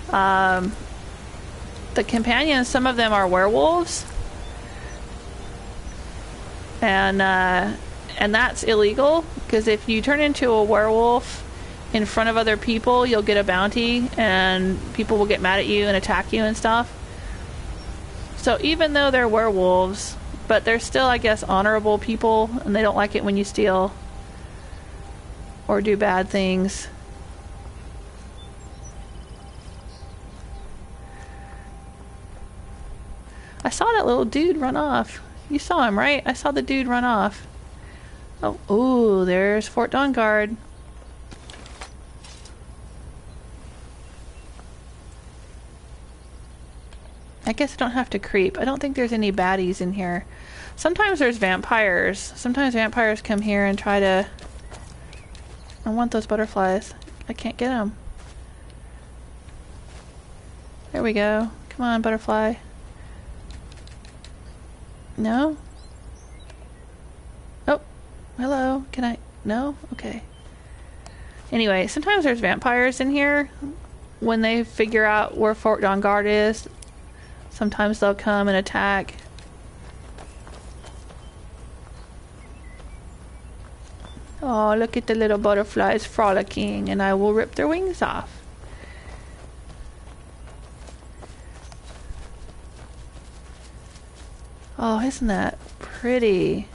The companions, some of them are werewolves. And that's illegal, because if you turn into a werewolf in front of other people, you'll get a bounty, and people will get mad at you and attack you and stuff. So even though they're werewolves, but they're still, I guess, honorable people, and they don't like it when you steal or do bad things. I saw that little dude run off. You saw him, right? I saw the dude run off. Oh, ooh, there's Fort Dawnguard. I guess I don't have to creep. I don't think there's any baddies in here. Sometimes there's vampires. Sometimes vampires come here and try to... I want those butterflies. I can't get them. There we go. Come on, butterfly. No? Oh, hello. Can I? No? Okay. Anyway, sometimes there's vampires in here. When they figure out where Fort Dawnguard is, sometimes they'll come and attack. Oh, look at the little butterflies frolicking, and I will rip their wings off. Oh, isn't that pretty?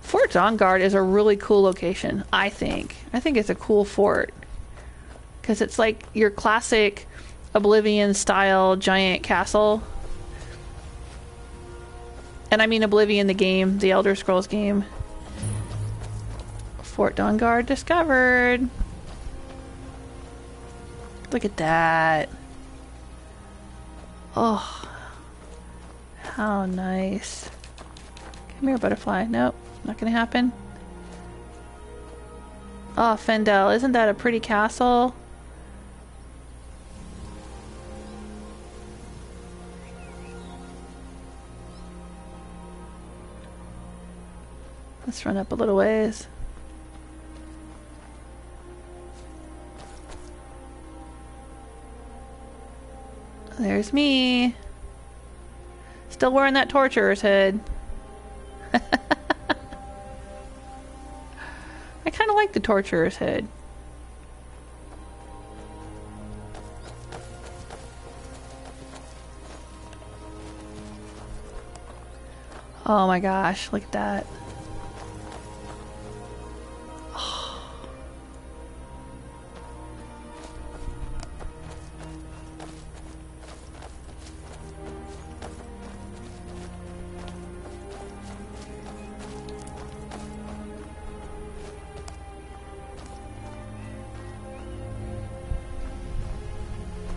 Fort Dawnguard is a really cool location, I think. I think it's a cool fort. Because it's like your classic Oblivion-style giant castle. And I mean Oblivion the game, the Elder Scrolls game. Fort Dawnguard discovered. Look at that. Oh. How nice. Come here, butterfly. Nope, not gonna happen. Oh, Faendal, isn't that a pretty castle? Let's run up a little ways. There's me. Still wearing that torturer's hood. I kind of like the torturer's hood. Oh my gosh, look at that.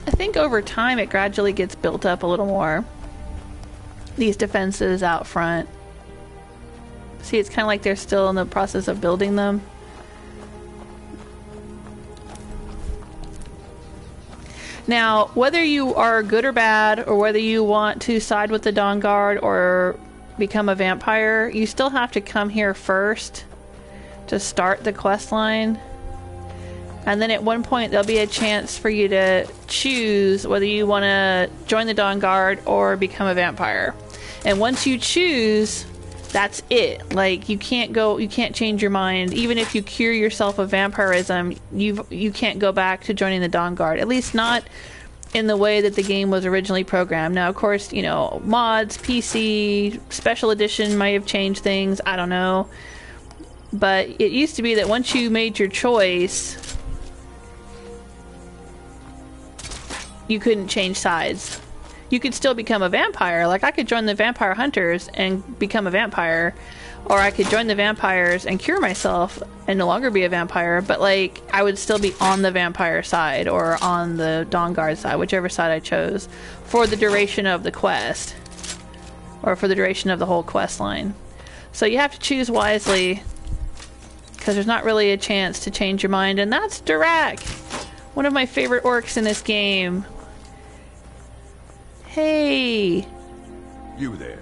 I think over time it gradually gets built up a little more. These defenses out front. See, it's kind of like they're still in the process of building them. Now, whether you are good or bad, or whether you want to side with the Dawnguard or become a vampire, you still have to come here first to start the quest line. And then at one point there'll be a chance for you to choose whether you want to join the Dawnguard or become a vampire. And once you choose, that's it. Like, you can't change your mind. Even if you cure yourself of vampirism, you can't go back to joining the Dawnguard. At least not in the way that the game was originally programmed. Now, of course, you know, mods, PC, Special Edition might have changed things. I don't know. But it used to be that once you made your choice, you couldn't change sides. You could still become a vampire. Like, I could join the vampire hunters and become a vampire, or I could join the vampires and cure myself and no longer be a vampire, but like, I would still be on the vampire side or on the Dawnguard side, whichever side I chose, for the duration of the quest, or for the duration of the whole quest line. So you have to choose wisely, because there's not really a chance to change your mind. And that's Durak, one of my favorite orcs in this game. Hey! You there.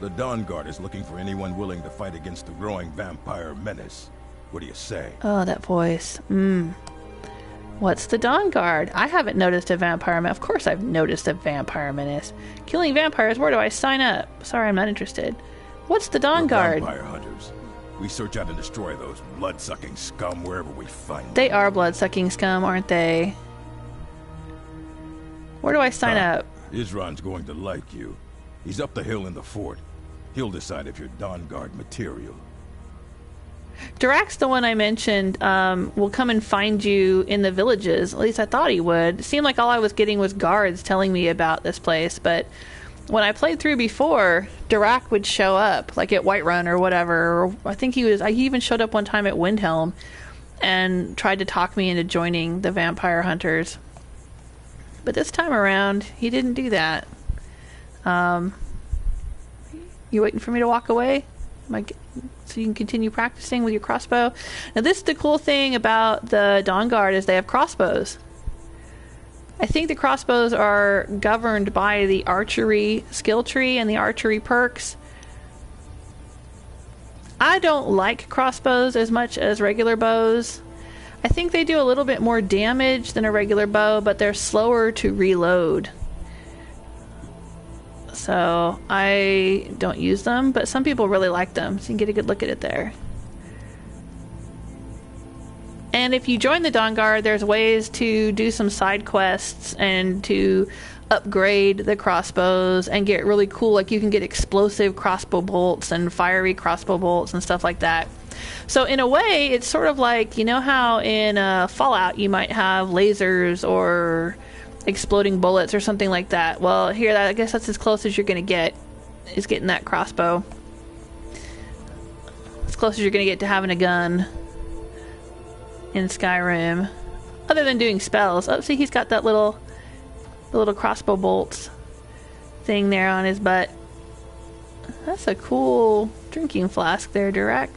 The Dawnguard is looking for anyone willing to fight against the growing vampire menace. What do you say? Oh, that voice. What's the Dawnguard? I haven't noticed a vampire menace. Of course I've noticed a vampire menace. Killing vampires, where do I sign up? Sorry, I'm not interested. What's the Dawnguard? We're vampire hunters. We search out and destroy those blood-sucking scum wherever we find them. They are blood-sucking scum, aren't they? Where do I sign up? Isran's going to like you. He's up the hill in the fort. He'll decide if you're Dawnguard material. Durak's the one I mentioned will come and find you in the villages. At least I thought he would. It seemed like all I was getting was guards telling me about this place, but when I played through before, Durak would show up, like at Whiterun or whatever. Or I think he even showed up one time at Windhelm and tried to talk me into joining the vampire hunters. But this time around, he didn't do that. You waiting for me to walk away? So you can continue practicing with your crossbow? Now, this is the cool thing about the Dawnguard, is they have crossbows. I think the crossbows are governed by the archery skill tree and the archery perks. I don't like crossbows as much as regular bows. I think they do a little bit more damage than a regular bow, but they're slower to reload. So I don't use them, but some people really like them, so you can get a good look at it there. And if you join the Dawnguard, there's ways to do some side quests and to upgrade the crossbows and get really cool, like you can get explosive crossbow bolts and fiery crossbow bolts and stuff like that. So in a way, it's sort of like, you know how in Fallout you might have lasers or exploding bullets or something like that. Well, here, I guess that's as close as you're going to get, is getting that crossbow. As close as you're going to get to having a gun in Skyrim, other than doing spells. Oh, see, he's got that little crossbow bolts thing there on his butt. That's a cool drinking flask there, Durak.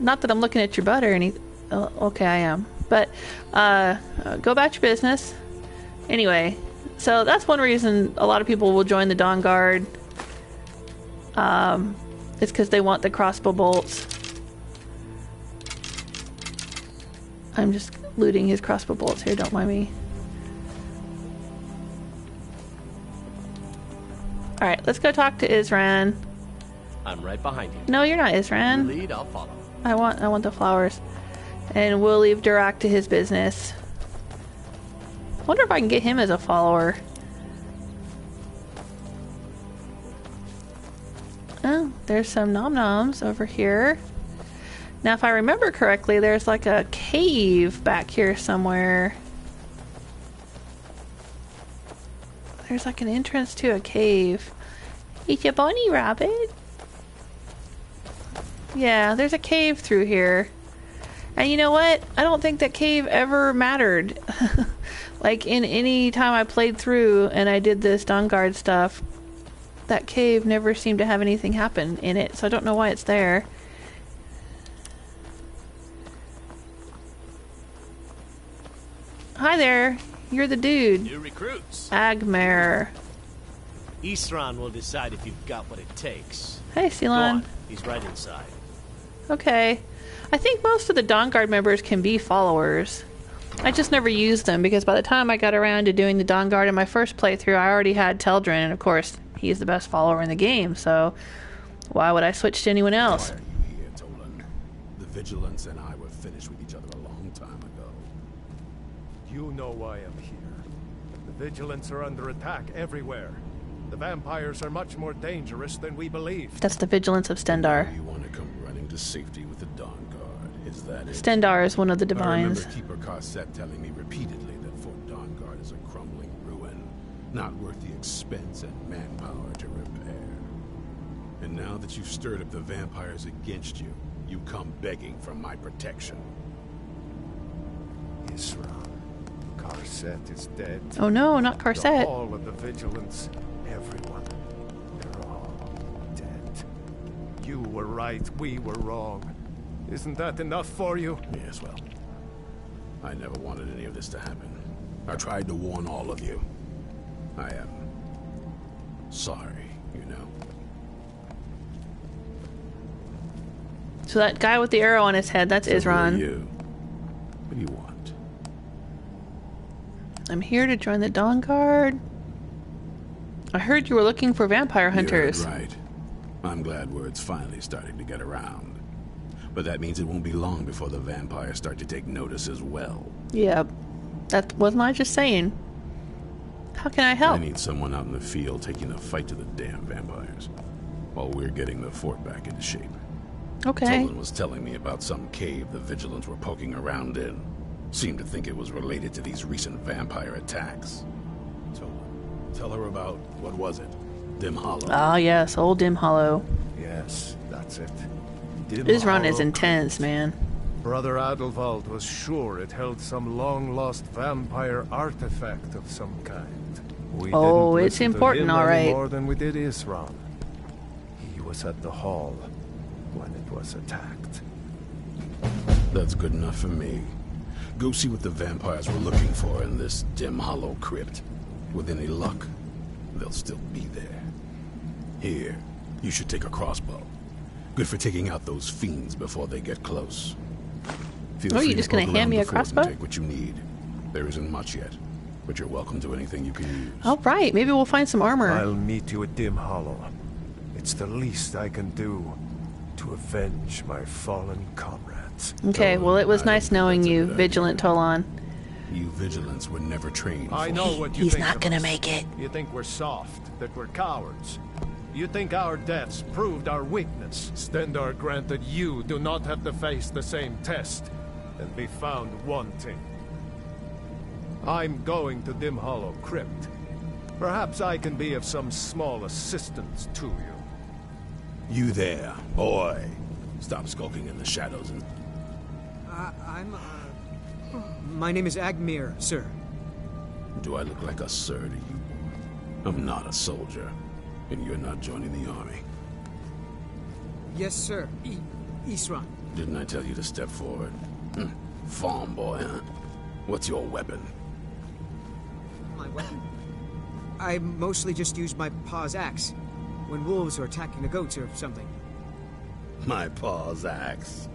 Not that I'm looking at your butt or anything. Oh, okay, I am. But go about your business. Anyway, so that's one reason a lot of people will join the Dawnguard. It's because they want the crossbow bolts. I'm just looting his crossbow bolts here, don't mind me. Alright, let's go talk to Isran. I'm right behind you. No, you're not Isran. You lead, I'll follow. I want the flowers. And we'll leave Durak to his business. Wonder if I can get him as a follower. Oh, there's some nom-noms over here. Now, if I remember correctly, there's like a cave back here somewhere. There's like an entrance to a cave. Eat your bunny rabbit. Yeah, there's a cave through here. And you know what? I don't think that cave ever mattered. Like, in any time I played through and I did this Dawnguard stuff, that cave never seemed to have anything happen in it, so I don't know why it's there. Hi there. You're the dude. New recruits. Agmer. Isran will decide if you've got what it takes. Hey, Go Ceylon. on. He's right inside. Okay. I think most of the Dawnguard members can be followers. I just never used them because by the time I got around to doing the Dawnguard in my first playthrough, I already had Teldrin, and of course, he's the best follower in the game, so Why would I switch to anyone else? Why are you here, Tolan? The Vigilance and I were finished with each other a long time ago. You know why I'm here. The Vigilants are under attack everywhere. The vampires are much more dangerous than we believe. That's the Vigilance of Stendar. You want to come running to safety with the Dawnguard, is that it? Stendar is one of the divines. I remember Keeper Carset telling me repeatedly that Fort Dawnguard is a crumbling ruin, not worth the expense and manpower to repair. And now that you've stirred up the vampires against you, you come begging for my protection. Isra. Carset is dead. Oh no, not Carset. All of the Vigilance, everyone, they're all dead. You were right, we were wrong. Isn't that enough for you? Yes, well, I never wanted any of this to happen. I tried to warn all of you. I am sorry, you know. So that guy with the arrow on his head, that's Isran. Who are you? What do you want? I'm here to join the Dawnguard. I heard you were looking for vampire hunters. You heard right. I'm glad word's finally starting to get around. But that means it won't be long before the vampires start to take notice as well. Yeah, that wasn't I just saying. How can I help? I need someone out in the field taking the fight to the damn vampires, while we're getting the fort back into shape. Okay. Tolan was telling me about some cave the Vigilants were poking around in. Seemed to think it was related to these recent vampire attacks. Tolan, tell her about, what was it? Dim Hollow. Ah, yes, old Dim Hollow. Yes, that's it. Dim Isran is Hollow intense, Crypt. man. Brother Adelwald was sure it held some long-lost vampire artifact of some kind. We Oh, didn't it's listen to important, him all any right. more than we did Isran. He was at the hall when it was attacked. That's good enough for me. Go see what the vampires were looking for in this Dim Hollow crypt. With any luck, they'll still be there. Here, you should take a crossbow. Good for taking out those fiends before they get close. Feel Oh, free you to just gonna poke hand around me the a fort and crossbow? Take what you need. There isn't much yet, but you're welcome to anything you can use. All right, maybe we'll find some armor. I'll meet you at Dim Hollow. It's the least I can do to avenge my fallen comrades. Okay, well, it was nice knowing you, Vigilant Tolan. You Vigilants were never trained. I know what you He's think not of gonna us. make it. You think we're soft, that we're cowards. You think our deaths proved our weakness. Stendar granted you do not have to face the same test and be found wanting. I'm going to Dim Hollow Crypt. Perhaps I can be of some small assistance to you. You there, boy. Stop skulking in the shadows and... My name is Agmir, sir. Do I look like a sir to you, boy? I'm not a soldier, and you're not joining the army. Yes, sir. Isran. Didn't I tell you to step forward? Farm boy, huh? What's your weapon? My weapon? I mostly just use my paw's axe when wolves are attacking the goats or something. My paw's axe.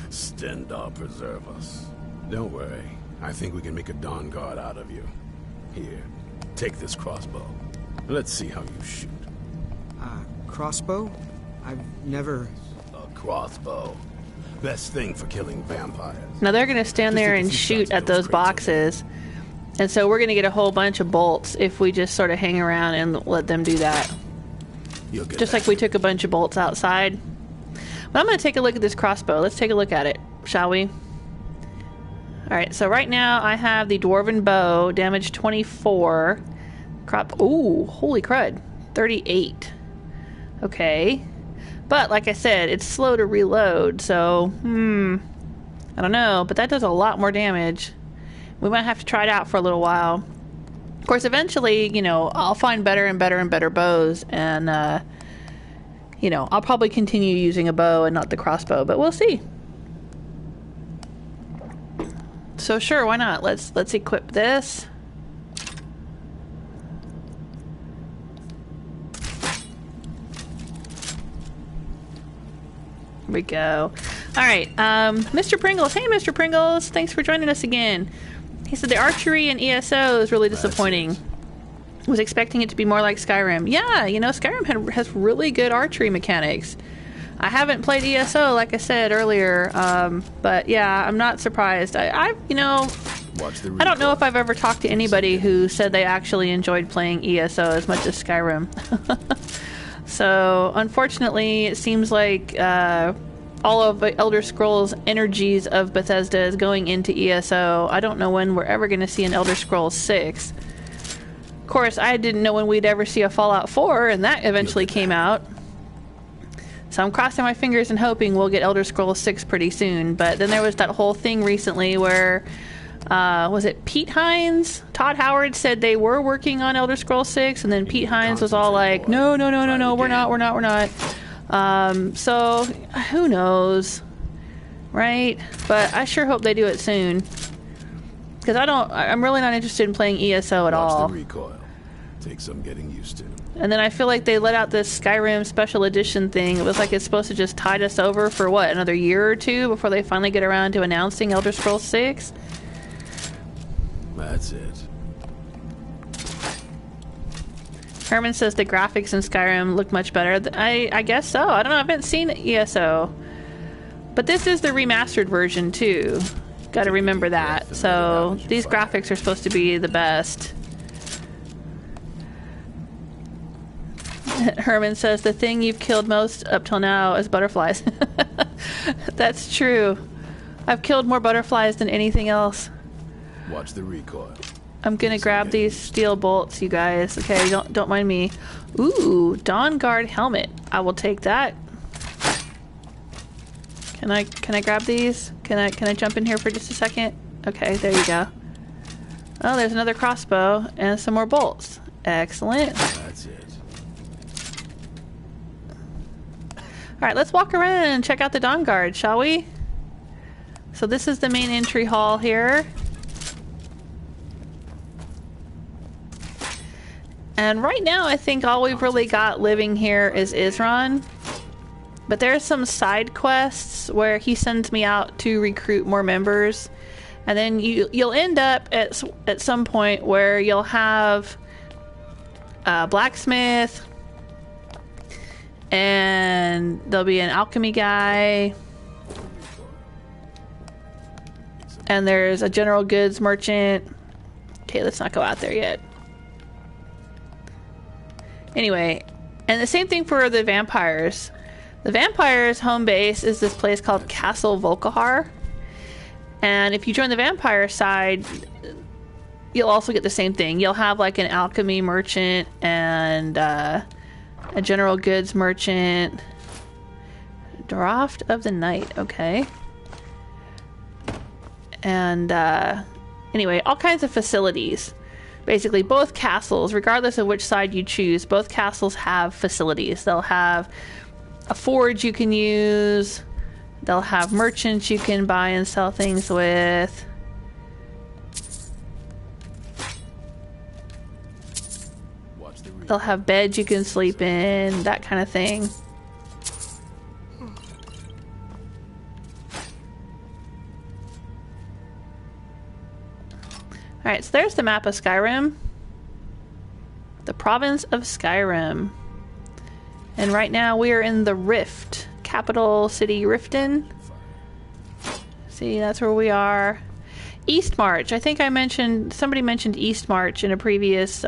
Stendar preserve us. Don't worry. I think we can make a Dawnguard out of you. Here, take this crossbow. Let's see how you shoot. Crossbow? I've never... A crossbow. Best thing for killing vampires. Now they're going to stand there and shoot at those boxes. And so we're going to get a whole bunch of bolts if we just sort of hang around and let them do that. Just like we took a bunch of bolts outside. But I'm going to take a look at this crossbow. Let's take a look at it, shall we? Alright, so right now I have the Dwarven Bow, damage 24. Ooh, holy crud. 38. Okay. But, like I said, it's slow to reload, so, I don't know, but that does a lot more damage. We might have to try it out for a little while. Of course, eventually, you know, I'll find better and better and better bows, and, you know, I'll probably continue using a bow and not the crossbow, but we'll see. So sure, why not? Let's equip this. Here we go. Alright, Mr. Pringles. Hey, Mr. Pringles. Thanks for joining us again. He said the archery and ESO is really disappointing. Was expecting it to be more like Skyrim. Yeah, you know, Skyrim has really good archery mechanics. I haven't played ESO, like I said earlier, but yeah, I'm not surprised. I you know, I don't know if I've ever talked to anybody who said they actually enjoyed playing ESO as much as Skyrim. So, unfortunately, it seems like all of Elder Scrolls energies of Bethesda is going into ESO. I don't know when we're ever going to see an Elder Scrolls 6. Of course, I didn't know when we'd ever see a Fallout 4, and that eventually came out. So I'm crossing my fingers and hoping we'll get Elder Scrolls 6 pretty soon. But then there was that whole thing recently where, was it Pete Hines? Todd Howard said they were working on Elder Scrolls 6, and then Pete Hines was all like, no, we're not. So, who knows, right? But I sure hope they do it soon. Because I'm really not interested in playing ESO at all. Watch the recoil. Take some getting used to. And then I feel like they let out this Skyrim Special Edition thing. It was like it's supposed to just tide us over for, what, another year or two before they finally get around to announcing Elder Scrolls 6? That's it. Herman says the graphics in Skyrim look much better. I guess so. I don't know. I haven't seen ESO. But this is the remastered version, too. Got to remember that. So these graphics are supposed to be the best. Herman says the thing you've killed most up till now is butterflies. That's true. I've killed more butterflies than anything else. Watch the recoil. I'm gonna grab these steel bolts, you guys. Okay, don't mind me. Ooh, Dawnguard helmet. I will take that. Can I grab these? Can I jump in here for just a second? Okay, there you go. Oh, there's another crossbow and some more bolts. Excellent. That's it. Alright, let's walk around and check out the Dawnguard, shall we? So this is the main entry hall here. And right now I think all we've really got living here is Isran. But there's some side quests where he sends me out to recruit more members. And then you'll end up at some point where you'll have a blacksmith, and there'll be an alchemy guy, and there's a general goods merchant. Okay, let's not go out there yet. Anyway, and the same thing for the vampires. The vampires' home base is this place called Castle Volkihar. And if you join the vampire side, you'll also get the same thing. You'll have like an alchemy merchant and a general goods merchant. Draft of the Night, okay. And anyway, all kinds of facilities. Basically, both castles, regardless of which side you choose, both castles have facilities. They'll have a forge you can use. They'll have merchants you can buy and sell things with. They'll have beds you can sleep in, that kind of thing. Alright, so there's the map of Skyrim. The province of Skyrim. And right now we are in the Rift. Capital city Riften. See, that's where we are. Eastmarch. I think somebody mentioned Eastmarch in a previous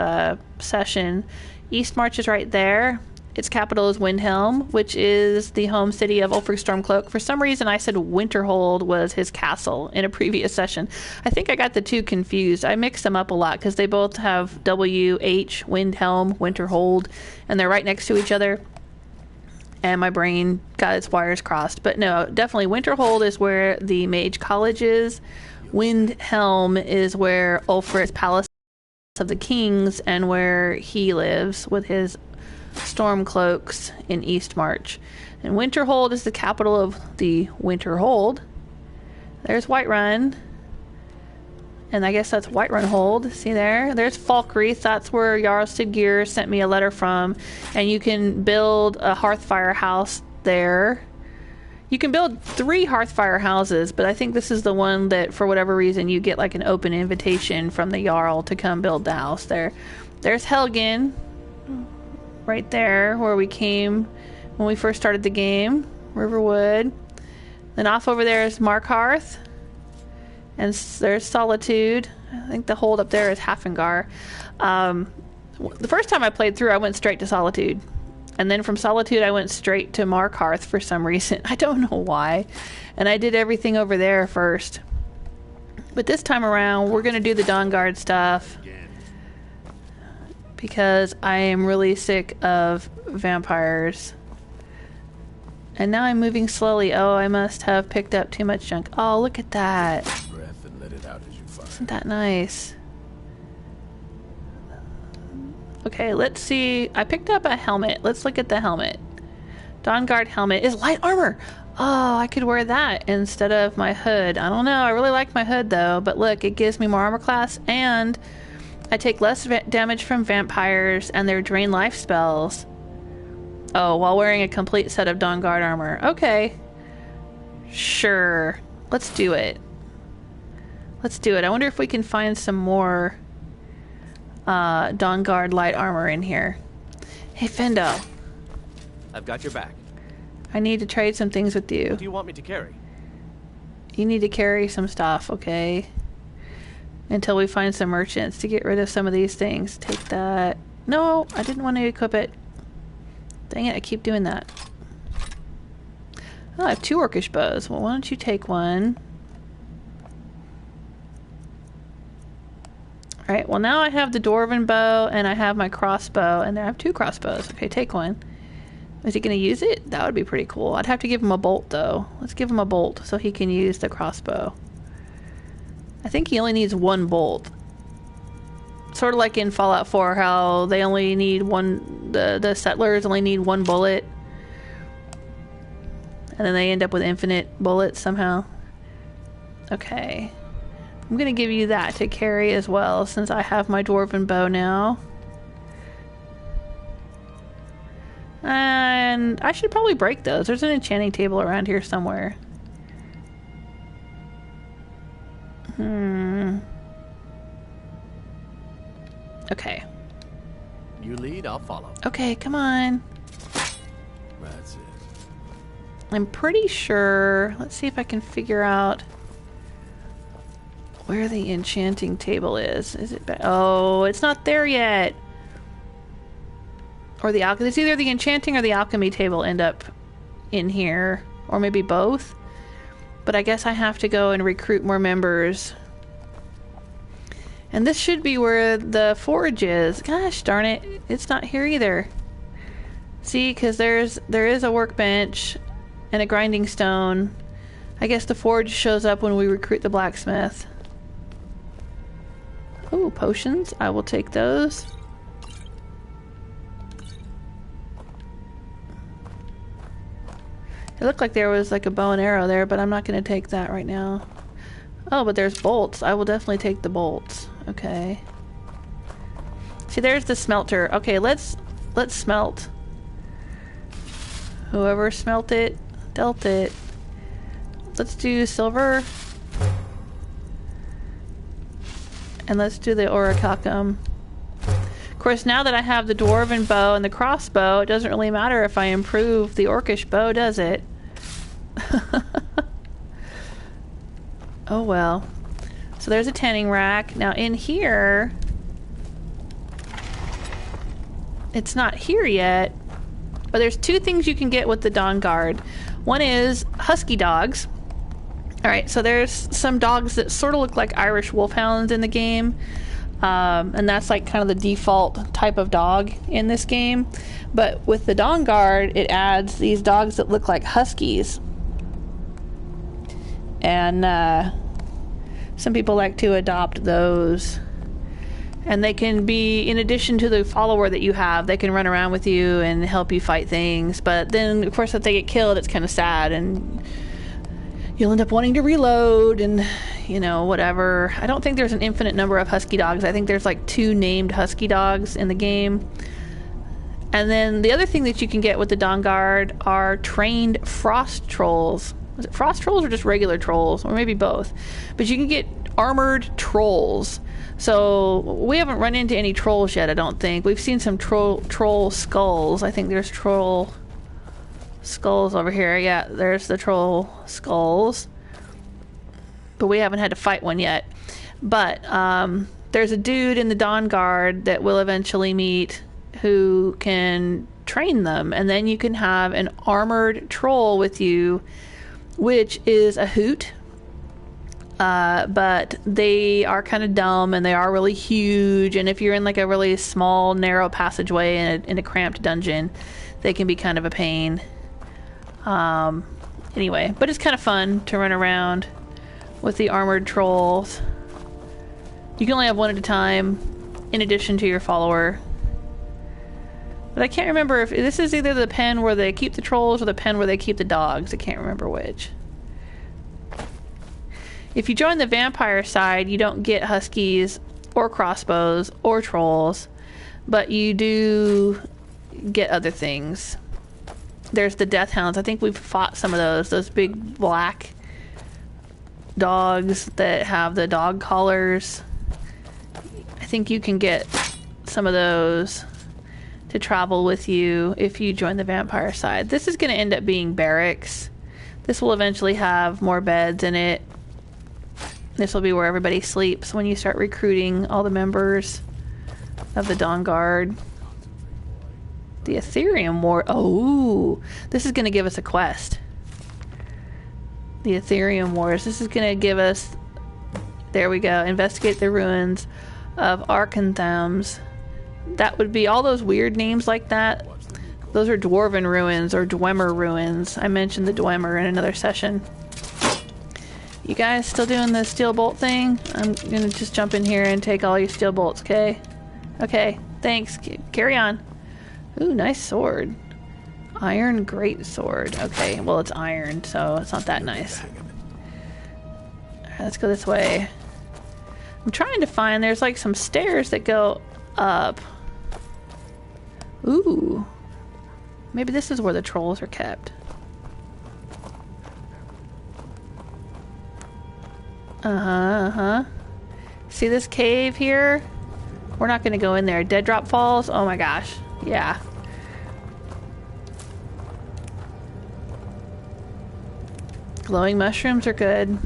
session. Eastmarch is right there. Its capital is Windhelm, which is the home city of Ulfric Stormcloak. For some reason, I said Winterhold was his castle in a previous session. I think I got the two confused. I mixed them up a lot because they both have W-H, Windhelm, Winterhold, and they're right next to each other. And my brain got its wires crossed. But no, definitely Winterhold is where the Mage College is. Windhelm is where Ulfric's Palace of the Kings and where he lives with his Stormcloaks in Eastmarch. And Winterhold is the capital of the Winterhold. There's Whiterun. And I guess that's Whiterun Hold. See there? There's Falkreath. That's where Jarl Siggeir sent me a letter from. And you can build a Hearthfire house there. You can build 3 Hearthfire houses, but I think this is the one that, for whatever reason, you get like an open invitation from the Jarl to come build the house there. There's Helgen. Right there, where we came when we first started the game. Riverwood. Then off over there is Markarth. And there's Solitude. I think the hold up there is Hafengar. The first time I played through, I went straight to Solitude. And then from Solitude, I went straight to Markarth for some reason. I don't know why. And I did everything over there first. But this time around, we're going to do the Dawnguard stuff. Because I am really sick of vampires. And now I'm moving slowly. Oh, I must have picked up too much junk. Oh, look at that. Breath and let it out as you fire. Isn't that nice? Okay, let's see. I picked up a helmet. Let's look at the helmet. Dawnguard helmet is light armor. Oh, I could wear that instead of my hood. I don't know. I really like my hood though. But look, it gives me more armor class and I take less damage from vampires and their drain life spells. Oh, while wearing a complete set of Dawnguard armor. Okay. Sure. Let's do it. Let's do it. I wonder if we can find some more Dawnguard light armor in here. Hey, Faendal. I've got your back. I need to trade some things with you. What do you want me to carry? You need to carry some stuff, okay? Until we find some merchants to get rid of some of these things. Take that. No, I didn't want to equip it. Dang it, I keep doing that. Oh, I have 2 orcish bows. Well, why don't you take one? Alright, well now I have the dwarven bow and I have my crossbow and I have 2 crossbows. Okay, take one. Is he going to use it? That would be pretty cool. I'd have to give him a bolt though. Let's give him a bolt so he can use the crossbow. I think he only needs 1 bolt. Sort of like in Fallout 4, how they only need one, the settlers only need 1 bullet. And then they end up with infinite bullets somehow. Okay. I'm going to give you that to carry as well, since I have my dwarven bow now. And I should probably break those. There's an enchanting table around here somewhere. Okay. You lead, I'll follow. Okay, come on. That's it. I'm pretty sure. Let's see if I can figure out where the enchanting table is. Is it back? Oh, it's not there yet. Or the alchemy. It's either the enchanting or the alchemy table end up in here, or maybe both. But I guess I have to go and recruit more members. And this should be where the forge is. Gosh darn it, it's not here either. See, because there is a workbench and a grinding stone. I guess the forge shows up when we recruit the blacksmith. Oh, potions. I will take those. It looked like there was like a bow and arrow there, but I'm not going to take that right now. Oh, but there's bolts. I will definitely take the bolts. Okay. See, there's the smelter. Okay, let's smelt. Whoever smelt it, dealt it. Let's do silver. And let's do the orichalcum. Of course, now that I have the dwarven bow and the crossbow, it doesn't really matter if I improve the orcish bow, does it? Oh well. So there's a tanning rack. Now in here, it's not here yet, but there's 2 things you can get with the Dawnguard. One is husky dogs. Alright, so there's some dogs that sort of look like Irish wolfhounds in the game. And that's like kind of the default type of dog in this game. But with the Dawnguard, it adds these dogs that look like huskies. And some people like to adopt those. And they can be, in addition to the follower that you have, they can run around with you and help you fight things. But then, of course, if they get killed, it's kind of sad. And you'll end up wanting to reload and, you know, whatever. I don't think there's an infinite number of husky dogs. I think there's like 2 named husky dogs in the game. And then the other thing that you can get with the Dawnguard are trained frost trolls. Is it frost trolls or just regular trolls? Or maybe both. But you can get armored trolls. So we haven't run into any trolls yet, I don't think. We've seen some troll skulls. I think there's troll skulls over here. Yeah, there's the troll skulls. But we haven't had to fight one yet. But there's a dude in the Dawnguard that we'll eventually meet who can train them. And then you can have an armored troll with you, which is a hoot. But they are kind of dumb and they are really huge. And if you're in like a really small, narrow passageway in a cramped dungeon, they can be kind of a pain. Anyway, but it's kind of fun to run around with the armored trolls. You can only have one at a time in addition to your follower. But I can't remember if this is either the pen where they keep the trolls or the pen where they keep the dogs. I can't remember which. If you join the vampire side, you don't get huskies or crossbows or trolls, but you do get other things. There's the death hounds. I think we've fought some of those big black dogs that have the dog collars. I think you can get some of those to travel with you if you join the vampire side. This is going to end up being barracks. This will eventually have more beds in it. This will be where everybody sleeps when you start recruiting all the members of the Dawnguard. The Ethereum War. Oh, this is going to give us a quest. The Ethereum Wars. This is going to give us... There we go. Investigate the ruins of Arkanthams. That would be all those weird names like that. Those are Dwarven ruins or Dwemer ruins. I mentioned the Dwemer in another session. You guys still doing the steel bolt thing? I'm going to just jump in here and take all your steel bolts, okay? Okay, thanks. Carry on. Ooh, nice sword. Iron great sword. Okay, well it's iron, so it's not that nice. Alright, let's go this way. I'm trying to find, there's like some stairs that go up. Ooh. Maybe this is where the trolls are kept. See this cave here? We're not going to go in there. Dead drop falls? Oh my gosh. Yeah. Glowing mushrooms are good.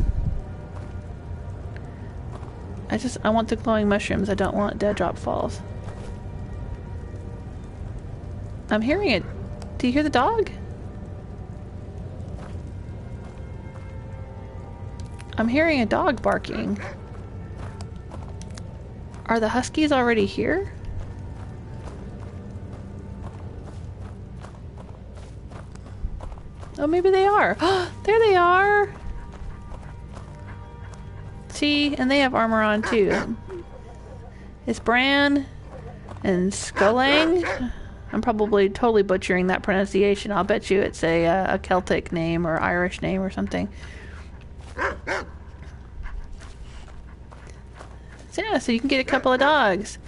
I want the glowing mushrooms. I don't want dead drop falls. I'm hearing it. Do you hear the dog? I'm hearing a dog barking. Are the huskies already here? Oh, maybe they are. There they are. See, and they have armor on too. It's Bran and Skullang. I'm probably totally butchering that pronunciation. I'll bet you it's a Celtic name or Irish name or something. So yeah, so you can get a couple of dogs.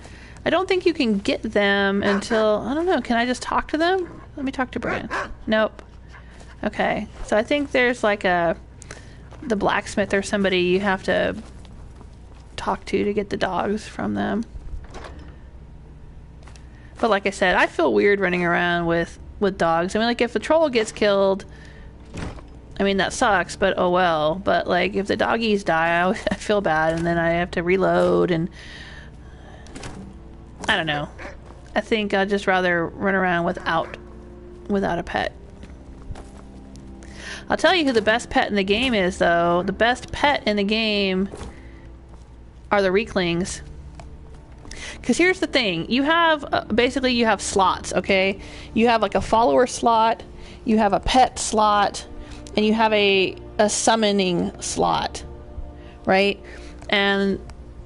I don't think you can get them until, I don't know, can I just talk to them? Let me talk to Bran. Nope. Okay, so I think there's like the blacksmith or somebody you have to talk to get the dogs from them. But like I said, I feel weird running around with dogs. I mean, like if a troll gets killed, I mean that sucks, but oh well. But like if the doggies die, I feel bad, and then I have to reload, and I don't know. I think I'd just rather run around without a pet. I'll tell you who the best pet in the game is, though. The best pet in the game are the Reeklings. Because here's the thing. You have, basically you have slots, okay? You have like a follower slot, you have a pet slot, and you have a summoning slot, right? And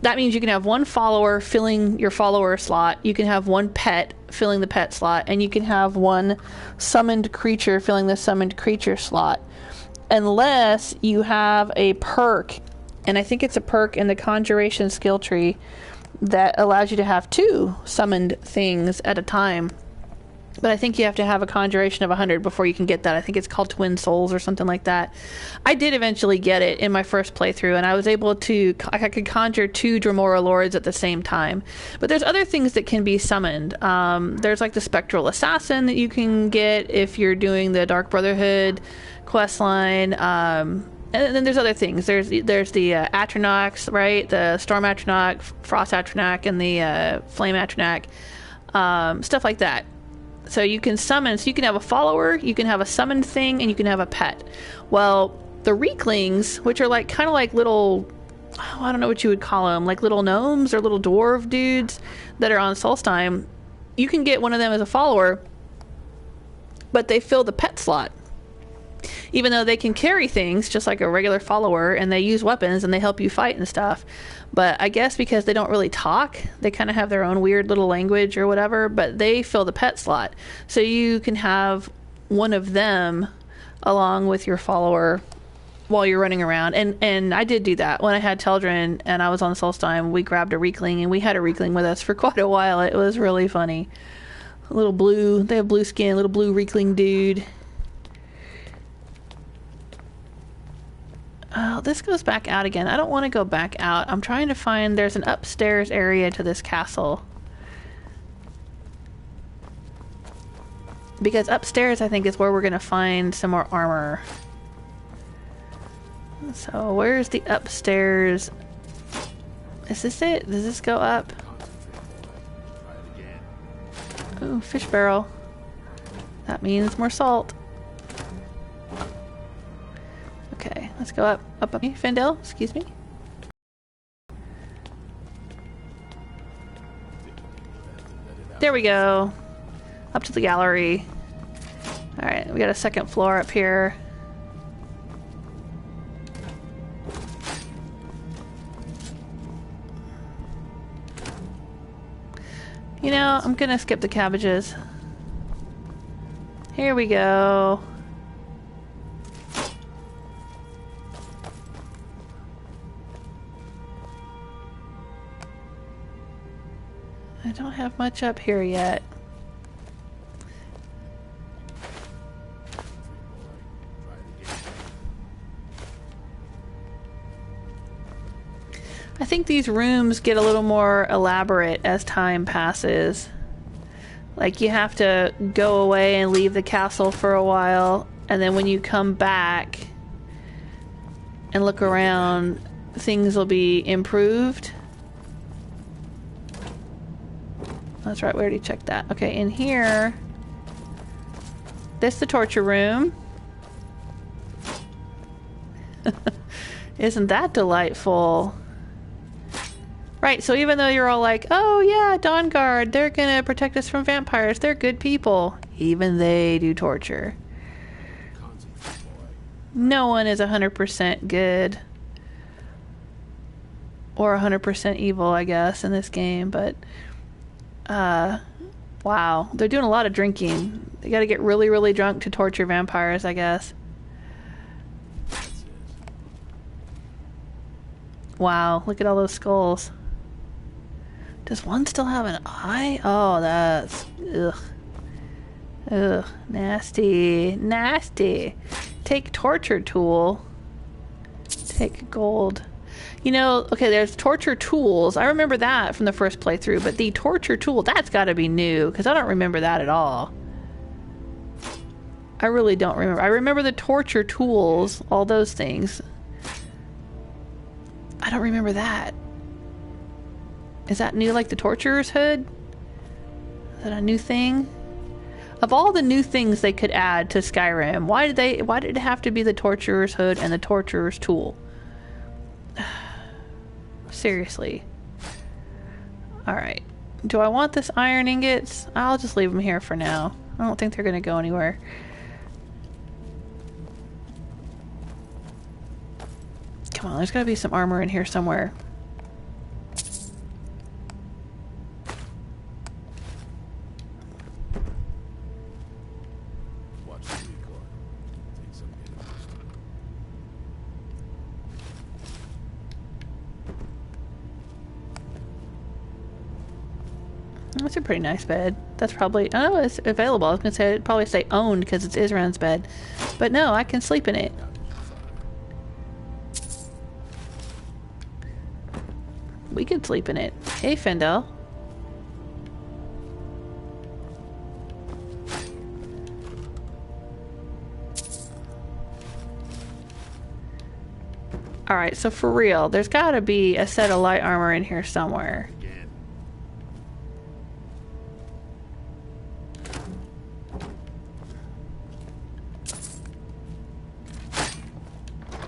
that means you can have one follower filling your follower slot, you can have one pet filling the pet slot, and you can have one summoned creature filling the summoned creature slot. Unless you have a perk, and I think it's a perk in the conjuration skill tree that allows you to have two summoned things at a time. But I think you have to have a conjuration of 100 before you can get that. I think it's called Twin Souls or something like that. I did eventually get it in my first playthrough, and I was able to... I could conjure 2 Dremora Lords at the same time. But there's other things that can be summoned. There's like the Spectral Assassin that you can get if you're doing the Dark Brotherhood questline. And then there's other things. There's the Atronachs, right? The Storm Atronach, Frost Atronach, and the Flame Atronach. Stuff like that. So you can summon, so you can have a follower, you can have a summoned thing, and you can have a pet. Well, the Reeklings, which are like kind of like little, I don't know what you would call them, like little gnomes or little dwarf dudes that are on Solstheim, you can get one of them as a follower, but they fill the pet slot. Even though they can carry things just like a regular follower, and they use weapons and they help you fight and stuff. But I guess because they don't really talk, they kind of have their own weird little language or whatever, but they fill the pet slot. So you can have one of them along with your follower while you're running around. And I did do that. When I had Teldrin and I was on Solstheim, we grabbed a Reekling, and we had a Reekling with us for quite a while. It was really funny. A little blue, they have blue skin, little blue Reekling dude. Oh, this goes back out again. I don't want to go back out. I'm trying to find... There's an upstairs area to this castle. Because upstairs, I think, is where we're going to find some more armor. So, where's the upstairs? Is this it? Does this go up? Ooh, fish barrel. That means more salt. Okay, let's go up. Faendal, excuse me. There we go. Up to the gallery. Alright, we got a second floor up here. You know, I'm gonna skip the cabbages. Here we go. I don't have much up here yet. I think these rooms get a little more elaborate as time passes. Like, you have to go away and leave the castle for a while, and then when you come back and look around, things will be improved. That's right, we already checked that. Okay, in here, this is the torture room. Isn't that delightful? Right, so even though you're all like, oh yeah, Dawnguard, they're gonna protect us from vampires, they're good people. Even they do torture. No one is 100% good. Or 100% evil, I guess, in this game, but... wow. They're doing a lot of drinking. They gotta get really, really drunk to torture vampires, I guess. Wow, look at all those skulls. Does one still have an eye? Oh, that's... ugh. Ugh. Nasty. Nasty. Take torture tool. Take gold. You know, okay, there's torture tools. I remember that from the first playthrough, but the torture tool, that's got to be new, because I don't remember that at all. I really don't remember. I remember the torture tools, all those things. I don't remember that. Is that new, like the torturer's hood? Is that a new thing? Of all the new things they could add to Skyrim, why did it have to be the torturer's hood and the torturer's tool? Seriously. Alright. Do I want this iron ingots? I'll just leave them here for now. I don't think they're going to go anywhere. Come on, there's got to be some armor in here somewhere. That's a pretty nice bed. That's probably... Oh, it's available. I was going to say, it'd probably say owned because it's Isran's bed. But no, I can sleep in it. We could sleep in it. Hey, Faendal. Alright, so for real, there's gotta be a set of light armor in here somewhere.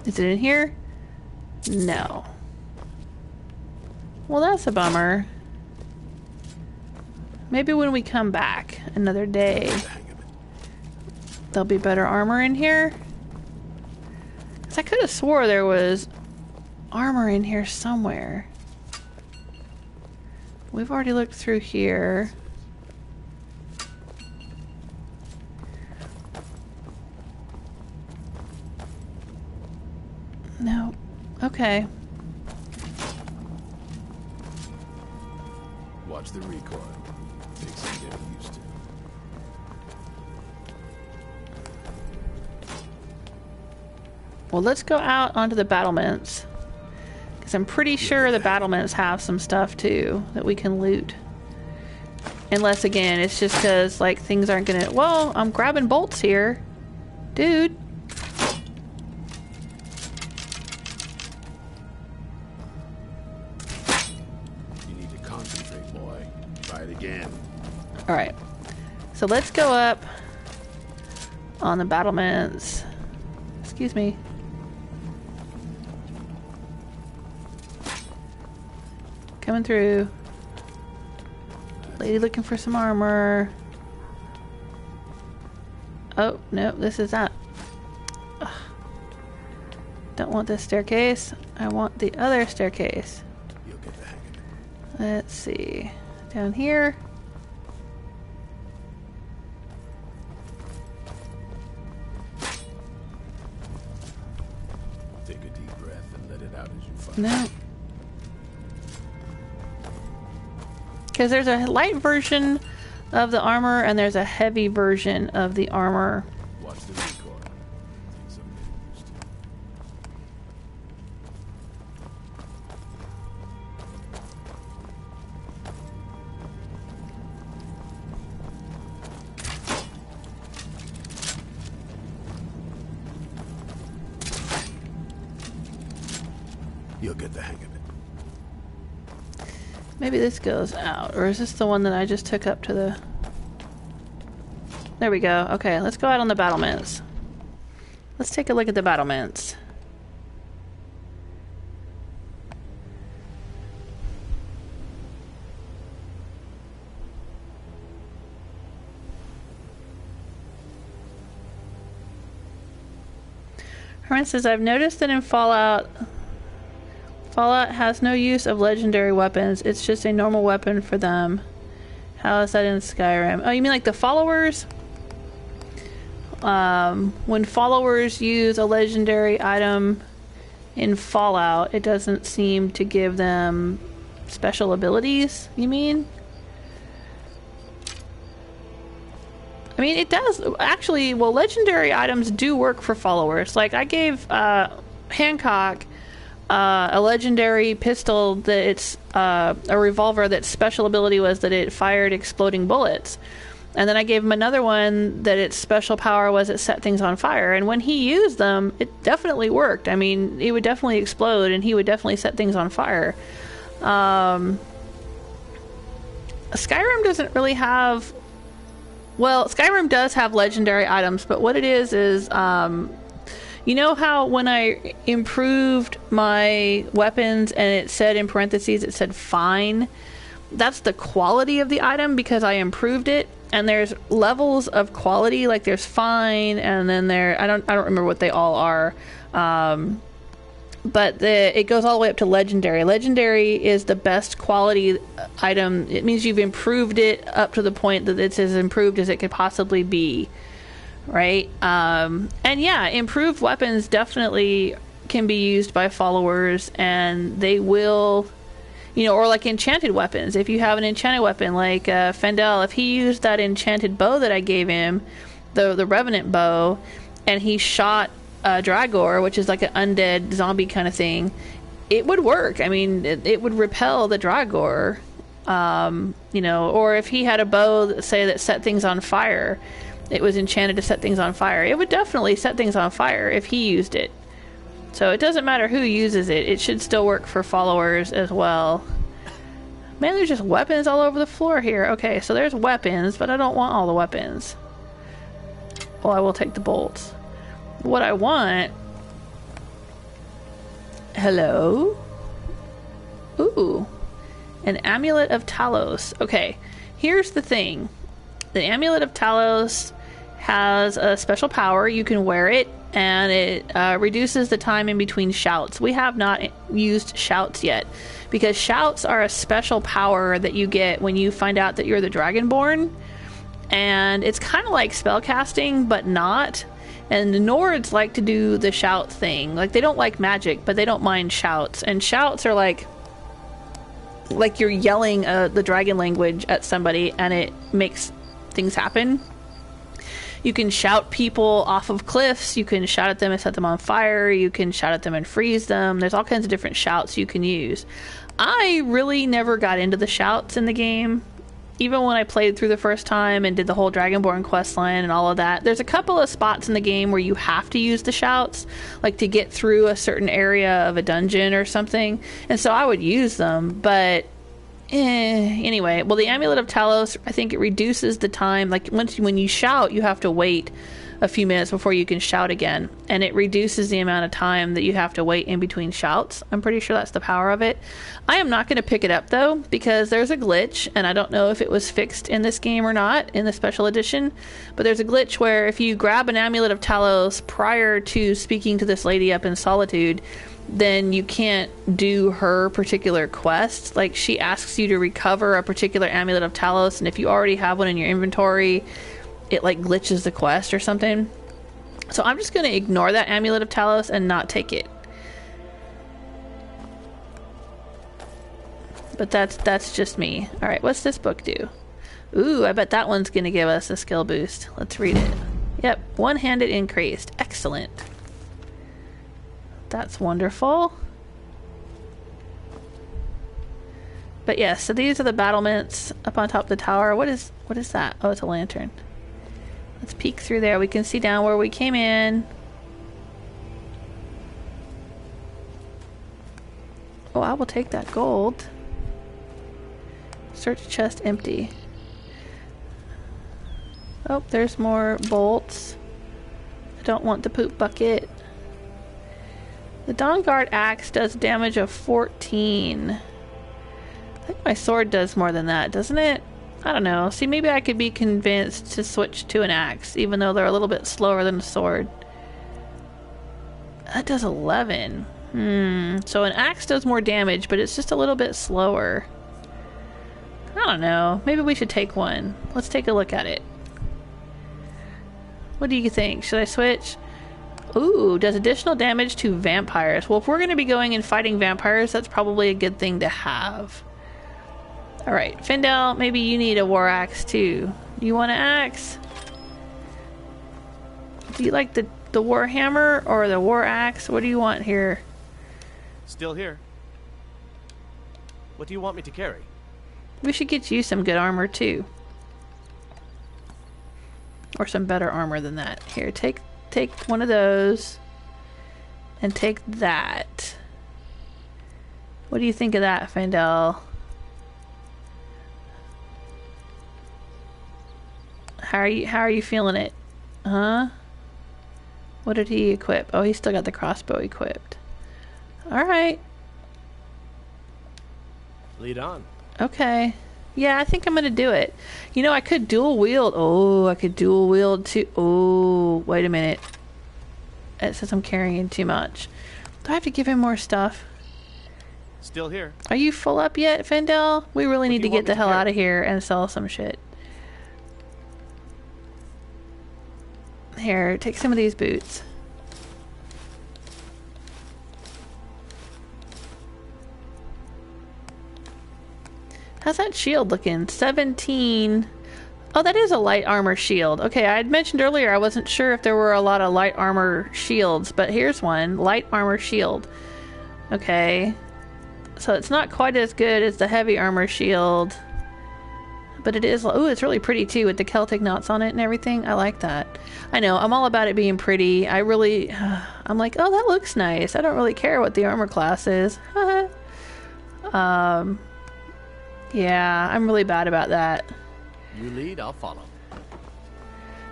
Is it in here? No. Well, that's a bummer. Maybe when we come back another day, there'll be better armor in here. 'Cause I could have swore there was armor in here somewhere. We've already looked through here. No. Okay. Watch the recoil. Takes some getting used to. Well, let's go out onto the battlements. Because I'm pretty sure the battlements have some stuff too that we can loot. Unless, again, it's just because, like, things aren't gonna... Well, I'm grabbing bolts here. Dude. You need to concentrate, boy. Try it again. Alright. So let's go up on the battlements. Excuse me. Coming through. Lady looking for some armor. Oh, no, this is that. Ugh. Don't want this staircase. I want the other staircase. You'll get the hang of it. Let's see. Down here. Take a deep breath and let it out as you find No. Because there's a light version of the armor and there's a heavy version of the armor. Watch the recoil. Takes some getting used to. You'll get the hang of it. Maybe this goes out, or is this the one that I just took up to the... There we go. Okay, let's go out on the battlements. Let's take a look at the battlements. Herman says, I've noticed that in Fallout has no use of legendary weapons. It's just a normal weapon for them. How is that in Skyrim? Oh, you mean like the followers? When followers use a legendary item in Fallout, it doesn't seem to give them special abilities, you mean? I mean, it does. Actually, well, legendary items do work for followers. Like, I gave Hancock a legendary pistol that it's a revolver that special ability was that it fired exploding bullets. And then I gave him another one that its special power was it set things on fire. And when he used them, it definitely worked. I mean, it would definitely explode and he would definitely set things on fire. Skyrim doesn't really have... Well, Skyrim does have legendary items, but what it is you know how when I improved my weapons and it said in parentheses, it said fine? That's the quality of the item because I improved it. And there's levels of quality, like there's fine, and then I don't remember what they all are. But it goes all the way up to legendary. Legendary is the best quality item. It means you've improved it up to the point that it's as improved as it could possibly be. Right? And yeah, improved weapons definitely can be used by followers, and they will... You know, or like enchanted weapons. If you have an enchanted weapon, like Faendal, if he used that enchanted bow that I gave him, the Revenant bow, and he shot Dragor, which is like an undead zombie kind of thing, it would work. I mean, it would repel the Dragor. You know, or if he had a bow that, say, that set things on fire, it was enchanted to set things on fire, it would definitely set things on fire if he used it. So it doesn't matter who uses it, it should still work for followers as well. Man, there's just weapons all over the floor here. Okay, so there's weapons, but I don't want all the weapons. Well, I will take the bolts. What I want... Hello? Ooh. An Amulet of Talos. Okay, here's the thing. The Amulet of Talos has a special power. You can wear it, and it reduces the time in between shouts. We have not used shouts yet, because shouts are a special power that you get when you find out that you're the Dragonborn, and it's kind of like spellcasting, but not. And the Nords like to do the shout thing. Like, they don't like magic, but they don't mind shouts. And shouts are like you're yelling the dragon language at somebody, and it makes things happen. You can shout people off of cliffs, you can shout at them and set them on fire, you can shout at them and freeze them. There's all kinds of different shouts you can use. I really never got into the shouts in the game. Even when I played through the first time and did the whole Dragonborn questline and all of that, there's a couple of spots in the game where you have to use the shouts, like to get through a certain area of a dungeon or something, and so I would use them, but anyway. Well, the Amulet of Talos, I think it reduces the time. Like, when you shout, you have to wait a few minutes before you can shout again, and it reduces the amount of time that you have to wait in between shouts. I'm pretty sure that's the power of it. I am not going to pick it up though, because there's a glitch, and I don't know if it was fixed in this game or not in the special edition, but there's a glitch where if you grab an Amulet of Talos prior to speaking to this lady up in Solitude, then you can't do her particular quest. Like, she asks you to recover a particular Amulet of Talos, and if you already have one in your inventory, it like glitches the quest or something. So I'm just going to ignore that Amulet of Talos and not take it. But that's just me. Alright, what's this book do? Ooh, I bet that one's going to give us a skill boost. Let's read it. Yep, one-handed increased. Excellent. That's wonderful. But yes, so these are the battlements up on top of the tower. What is that? Oh, it's a lantern. Let's peek through there. We can see down where we came in. Oh, I will take that gold. Search chest empty. Oh, there's more bolts. I don't want the poop bucket. The Dawnguard axe does damage of 14. I think my sword does more than that, doesn't it? I don't know. See, maybe I could be convinced to switch to an axe, even though they're a little bit slower than a sword. That does 11. So an axe does more damage, but it's just a little bit slower. I don't know. Maybe we should take one. Let's take a look at it. What do you think? Should I switch? Ooh, does additional damage to vampires. Well, if we're going to be going and fighting vampires, that's probably a good thing to have. Alright, Faendal, maybe you need a war axe too. You want an axe? Do you like the war hammer or the war axe? What do you want here? Still here. What do you want me to carry? We should get you some good armor too. Or some better armor than that. Here, take one of those. And take that. What do you think of that, Faendal? How are you feeling it? Huh? What did he equip? Oh, he still got the crossbow equipped. Alright. Lead on. Okay. Yeah, I think I'm gonna do it. You know, I could dual wield. Oh, I could dual wield too. Oh, wait a minute. It says I'm carrying too much. Do I have to give him more stuff? Still here. Are you full up yet, Faendal? We really need to get the hell out of here and sell some shit. Here, take some of these boots. How's that shield looking? 17. Oh, that is a light armor shield. Okay, I had mentioned earlier I wasn't sure if there were a lot of light armor shields, but here's one. Light armor shield. Okay. So it's not quite as good as the heavy armor shield. But it is... Ooh, it's really pretty too with the Celtic knots on it and everything. I like that. I know, I'm all about it being pretty. I really... I'm like, oh, that looks nice. I don't really care what the armor class is. Yeah, I'm really bad about that. You lead, I'll follow.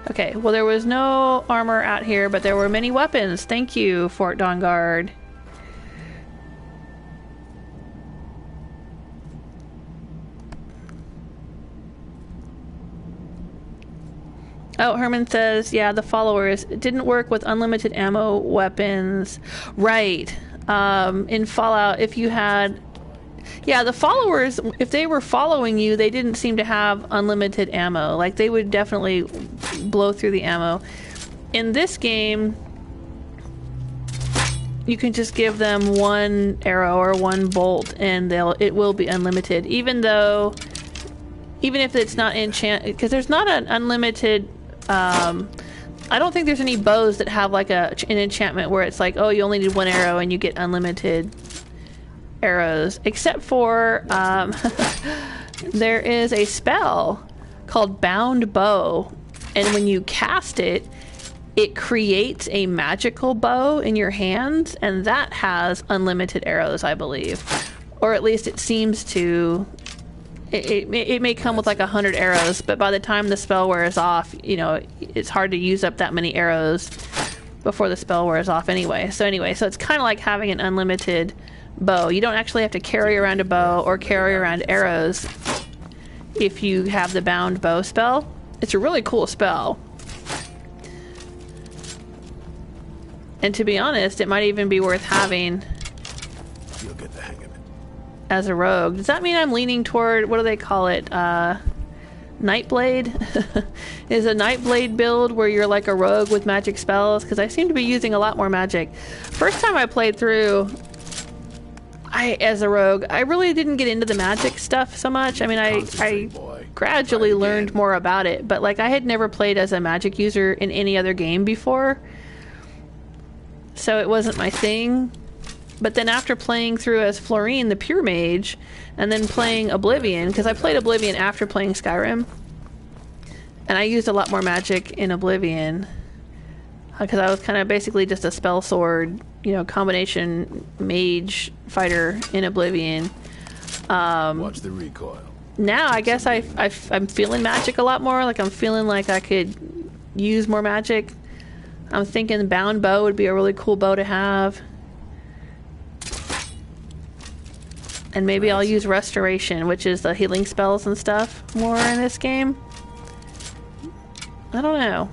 Okay, well there was no armor out here, but there were many weapons. Thank you, Fort Dawnguard. Oh, Herman says, yeah, the followers. It didn't work with unlimited ammo weapons. Right. In Fallout, if you had... Yeah, the followers, if they were following you, they didn't seem to have unlimited ammo. Like, they would definitely blow through the ammo. In this game, you can just give them one arrow or one bolt, and it will be unlimited. Even if it's not enchanted, because there's not an unlimited... I don't think there's any bows that have like an enchantment where it's like, oh, you only need one arrow and you get unlimited arrows, except for there is a spell called Bound Bow, and when you cast it, it creates a magical bow in your hands, and that has unlimited arrows, I believe, or at least it seems to. It may come with like 100 arrows, but by the time the spell wears off, you know, it's hard to use up that many arrows before the spell wears off anyway. So it's kind of like having an unlimited bow. You don't actually have to carry around a bow or carry around arrows if you have the Bound Bow spell. It's a really cool spell. And to be honest, it might even be worth having. You'll get the hang of it. As a rogue. Does that mean I'm leaning toward, what do they call it? Nightblade? Is a Nightblade build where you're like a rogue with magic spells? Because I seem to be using a lot more magic. First time I played through, as a rogue, I really didn't get into the magic stuff so much. I mean, I gradually learned more about it, but like I had never played as a magic user in any other game before. So it wasn't my thing. But then after playing through as Florine, the Pure Mage, and then playing Oblivion, because I played Oblivion after playing Skyrim, and I used a lot more magic in Oblivion, because I was kind of basically just a spell sword, you know, combination mage fighter in Oblivion. Watch the recoil. Now I guess I'm feeling magic a lot more. Like I'm feeling like I could use more magic. I'm thinking Bound Bow would be a really cool bow to have. And maybe I'll use Restoration, which is the healing spells and stuff, more in this game. I don't know.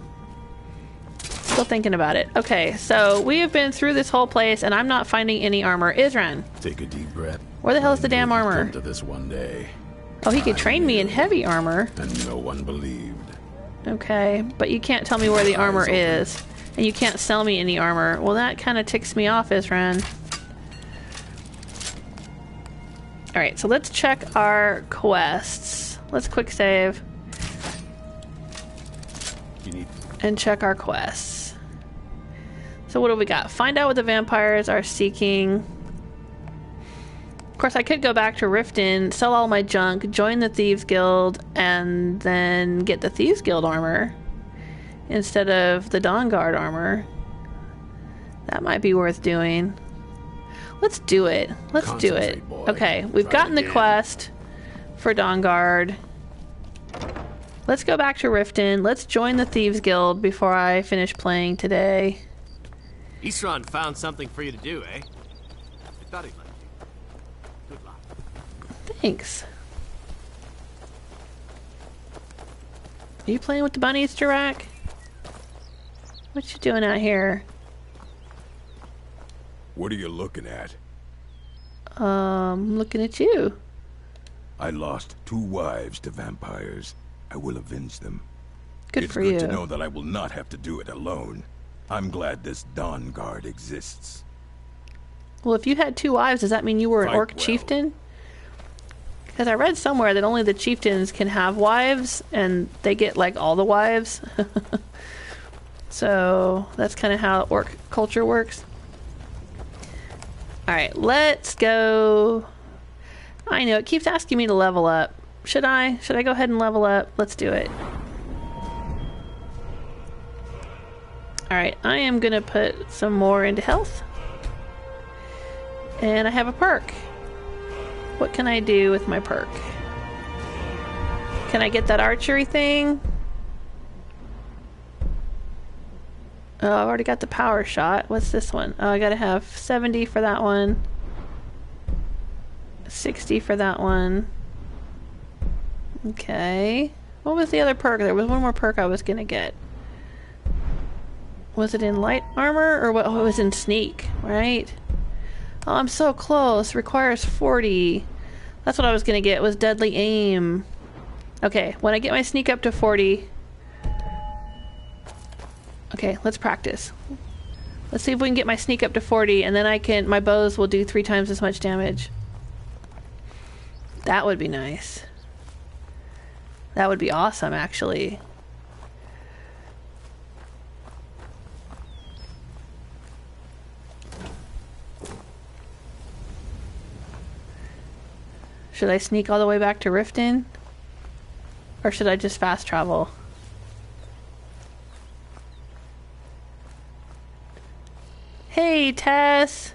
Still thinking about it. Okay, so we have been through this whole place, and I'm not finding any armor. Isran. Take a deep breath. Where the hell is the damn armor? Come to this one day. Oh, he could train me in heavy armor. And no one believed. Okay, but you can't tell me where the armor is. And you can't sell me any armor. Well, that kind of ticks me off, Isran. Alright, so let's check our quests. Let's quick save. And check our quests. So what do we got? Find out what the vampires are seeking. Of course, I could go back to Riften, sell all my junk, join the Thieves Guild, and then get the Thieves Guild armor instead of the Dawnguard armor. That might be worth doing. Let's do it. Let's do it. Okay, we've gotten the quest for Dawnguard. Let's go back to Riften. Let's join the Thieves Guild before I finish playing today. Isran found something for you to do, eh? I thought he'd like you. Good luck. Thanks. Are you playing with the bunnies, Jirak? What you doing out here? What are you looking at? Looking at you. I lost 2 wives to vampires. I will avenge them. Good for you. It's good to know that I will not have to do it alone. I'm glad this Dawnguard exists. Well, if you had 2 wives, does that mean you were an orc chieftain? Because I read somewhere that only the chieftains can have wives, and they get, like, all the wives. So, that's kind of how culture works. Alright, let's go... I know, it keeps asking me to level up. Should I? Should I go ahead and level up? Let's do it. Alright, I am gonna put some more into health. And I have a perk. What can I do with my perk? Can I get that archery thing? Oh, I've already got the power shot. What's this one? Oh, I gotta have 70 for that one. 60 for that one. Okay. What was the other perk? There was one more perk I was gonna get. Was it in light armor or what? Oh, it was in sneak, right? Oh, I'm so close. Requires 40. That's what I was gonna get, was deadly aim. Okay, when I get my sneak up to 40... Okay, let's practice. Let's see if we can get my sneak up to 40, and then my bows will do 3 times as much damage. That would be nice. That would be awesome, actually. Should I sneak all the way back to Riften? Or should I just fast travel? Hey, Tess!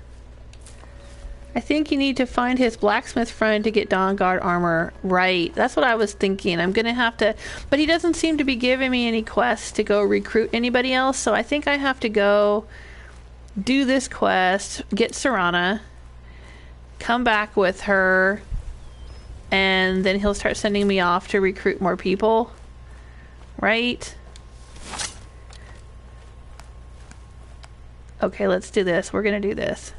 I think you need to find his blacksmith friend to get Dawnguard armor. Right, that's what I was thinking. I'm gonna have to... But he doesn't seem to be giving me any quests to go recruit anybody else, so I think I have to go do this quest, get Serana, come back with her, and then he'll start sending me off to recruit more people. Right? Okay, let's do this. We're gonna do this.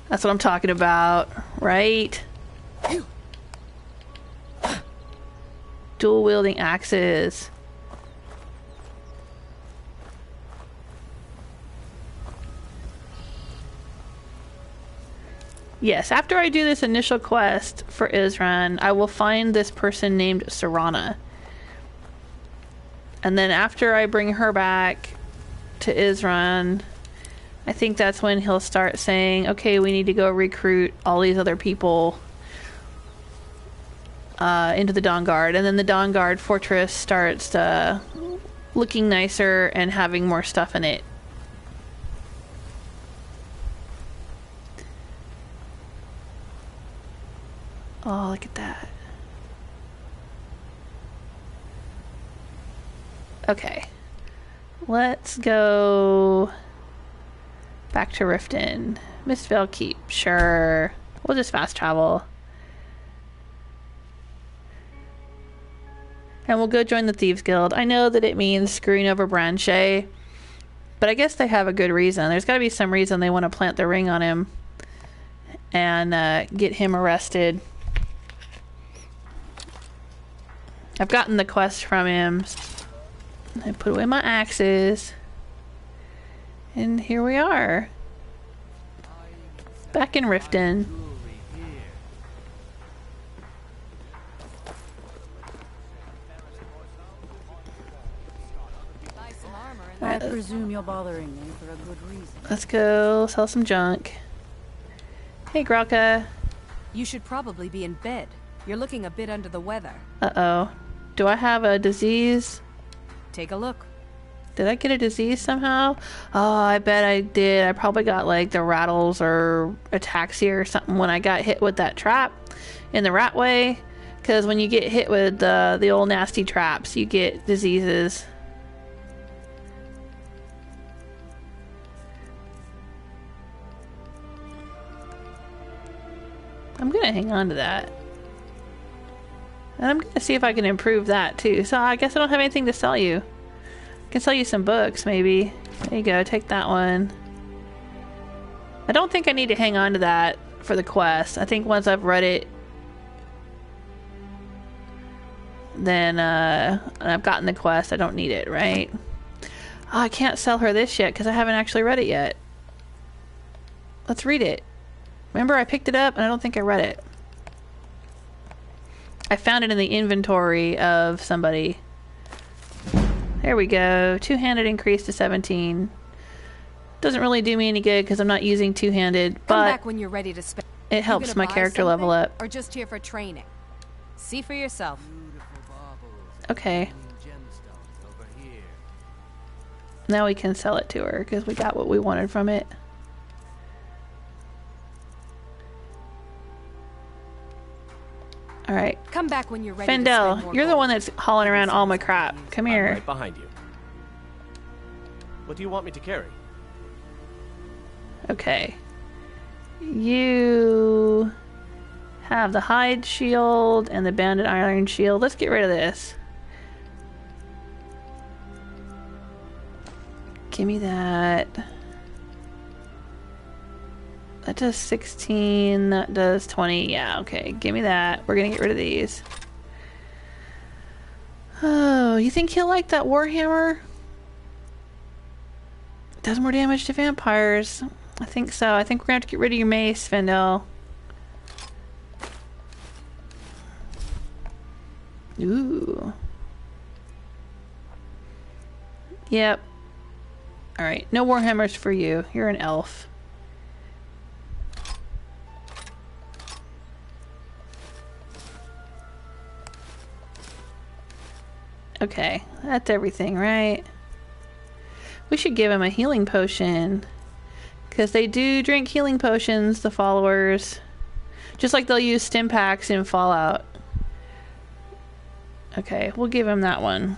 That's what I'm talking about, right? Dual wielding axes. Yes, after I do this initial quest for Isran, I will find this person named Serana. And then after I bring her back to Isran, I think that's when he'll start saying, okay, we need to go recruit all these other people into the Dawnguard. And then the Dawnguard fortress starts looking nicer and having more stuff in it. Oh, look at that. Okay. Let's go back to Riften. Mistvale Keep. Sure. We'll just fast travel. And we'll go join the Thieves Guild. I know that it means screwing over Branche, but I guess they have a good reason. There's got to be some reason they want to plant the ring on him and get him arrested. I've gotten the quest from him. I put away my axes. And here we are. Back in Riften. I presume you're bothering me for a good reason. Let's go sell some junk. Hey, Gralka. You should probably be in bed. You're looking a bit under the weather. Uh-oh. Do I have a disease? Take a look. Did I get a disease somehow? Oh, I bet I did. I probably got like the rattles or ataxia or something when I got hit with that trap in the Ratway. Because when you get hit with the old nasty traps, you get diseases. I'm gonna hang on to that. And I'm gonna see if I can improve that too. So I guess I don't have anything to sell you. I can sell you some books, maybe. There you go, take that one. I don't think I need to hang on to that for the quest. I think once I've read it, then and I've gotten the quest, I don't need it, right? Oh, I can't sell her this yet because I haven't actually read it yet. Let's read it. Remember, I picked it up and I don't think I read it. I found it in the inventory of somebody. There we go. Two-handed increase to 17. Doesn't really do me any good because I'm not using two-handed, Come but back when you're ready to spend. it helps my character level up. Or just here for training. See for yourself. Okay. Now we can sell it to her because we got what we wanted from it. All right. Come back when you're ready. Faendal, you're the one that's hauling around all my crap. Come here. I'm right behind you. What do you want me to carry? Okay. You have the hide shield and the banded iron shield. Let's get rid of this. Give me that. That does 16. That does 20. Yeah, okay. Give me that. We're gonna get rid of these. Oh, you think he'll like that warhammer? Does more damage to vampires. I think so. I think we're gonna have to get rid of your mace, Faendal. Ooh. Yep. Alright, no warhammers for you. You're an elf. Okay, that's everything, right? We should give him a healing potion. Because they do drink healing potions, the followers. Just like they'll use stim packs in Fallout. Okay, we'll give him that one.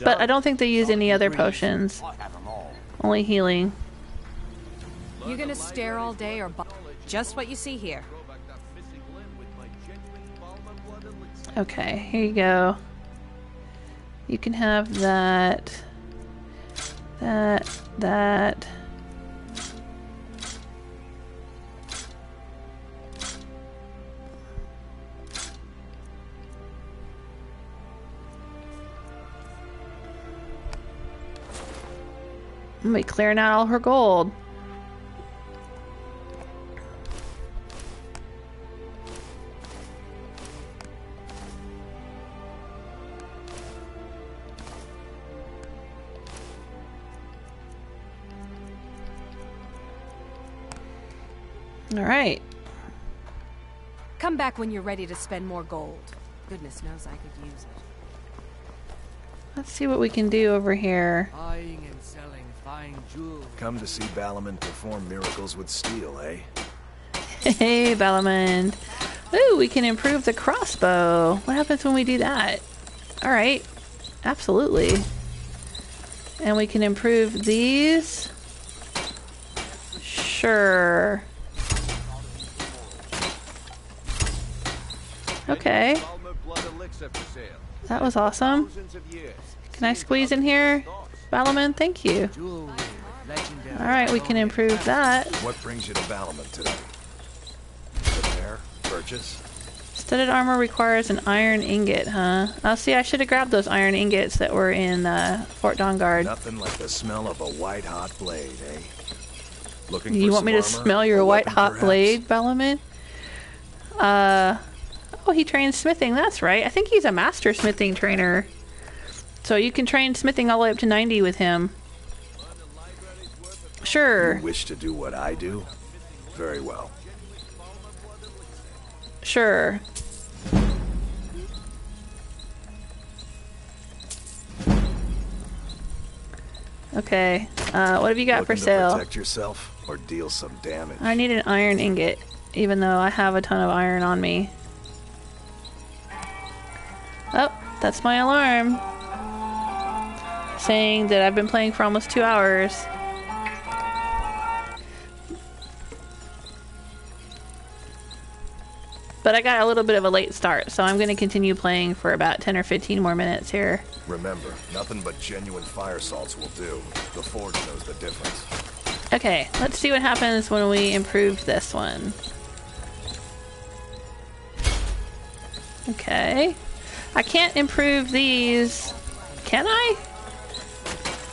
But I don't think they use any other potions. Only healing. You gonna stare all day or just what you see here? Okay, here you go. You can have that. That. I'm gonna be clearing out all her gold. All right. Come back when you're ready to spend more gold. Goodness knows I could use it. Let's see what we can do over here. Buying and selling fine jewels. Come to see Balaman perform miracles with steel, eh? Hey, Balaman. Ooh, we can improve the crossbow. What happens when we do that? All right. Absolutely. And we can improve these. Sure. Okay. That was awesome. Can I squeeze in here? Balaman, thank you. Alright, we can improve that. What brings you to Balaman today? Repair? Purchase? Studded armor requires an iron ingot, huh? Oh, see, I should have grabbed those iron ingots that were in Fort Dawnguard. Nothing like the smell of a white-hot blade, eh? Looking you for want me to armor? smell your white-hot Perhaps? blade, Balaman? Oh, he trains smithing. That's right. I think he's a master smithing trainer. So you can train smithing all the way up to 90 with him. Sure. You wish to do what I do? Very well. Sure. Okay. What have you got for Looking to sale? protect yourself or deal some damage? I need an iron ingot, even though I have a ton of iron on me. Oh, that's my alarm. Saying that I've been playing for almost 2 hours. But I got a little bit of a late start, so I'm going to continue playing for about 10 or 15 more minutes here. Remember, nothing but genuine fire salts will do. The Forge knows the difference. Okay, let's see what happens when we improve this one. Okay. I can't improve these. Can I?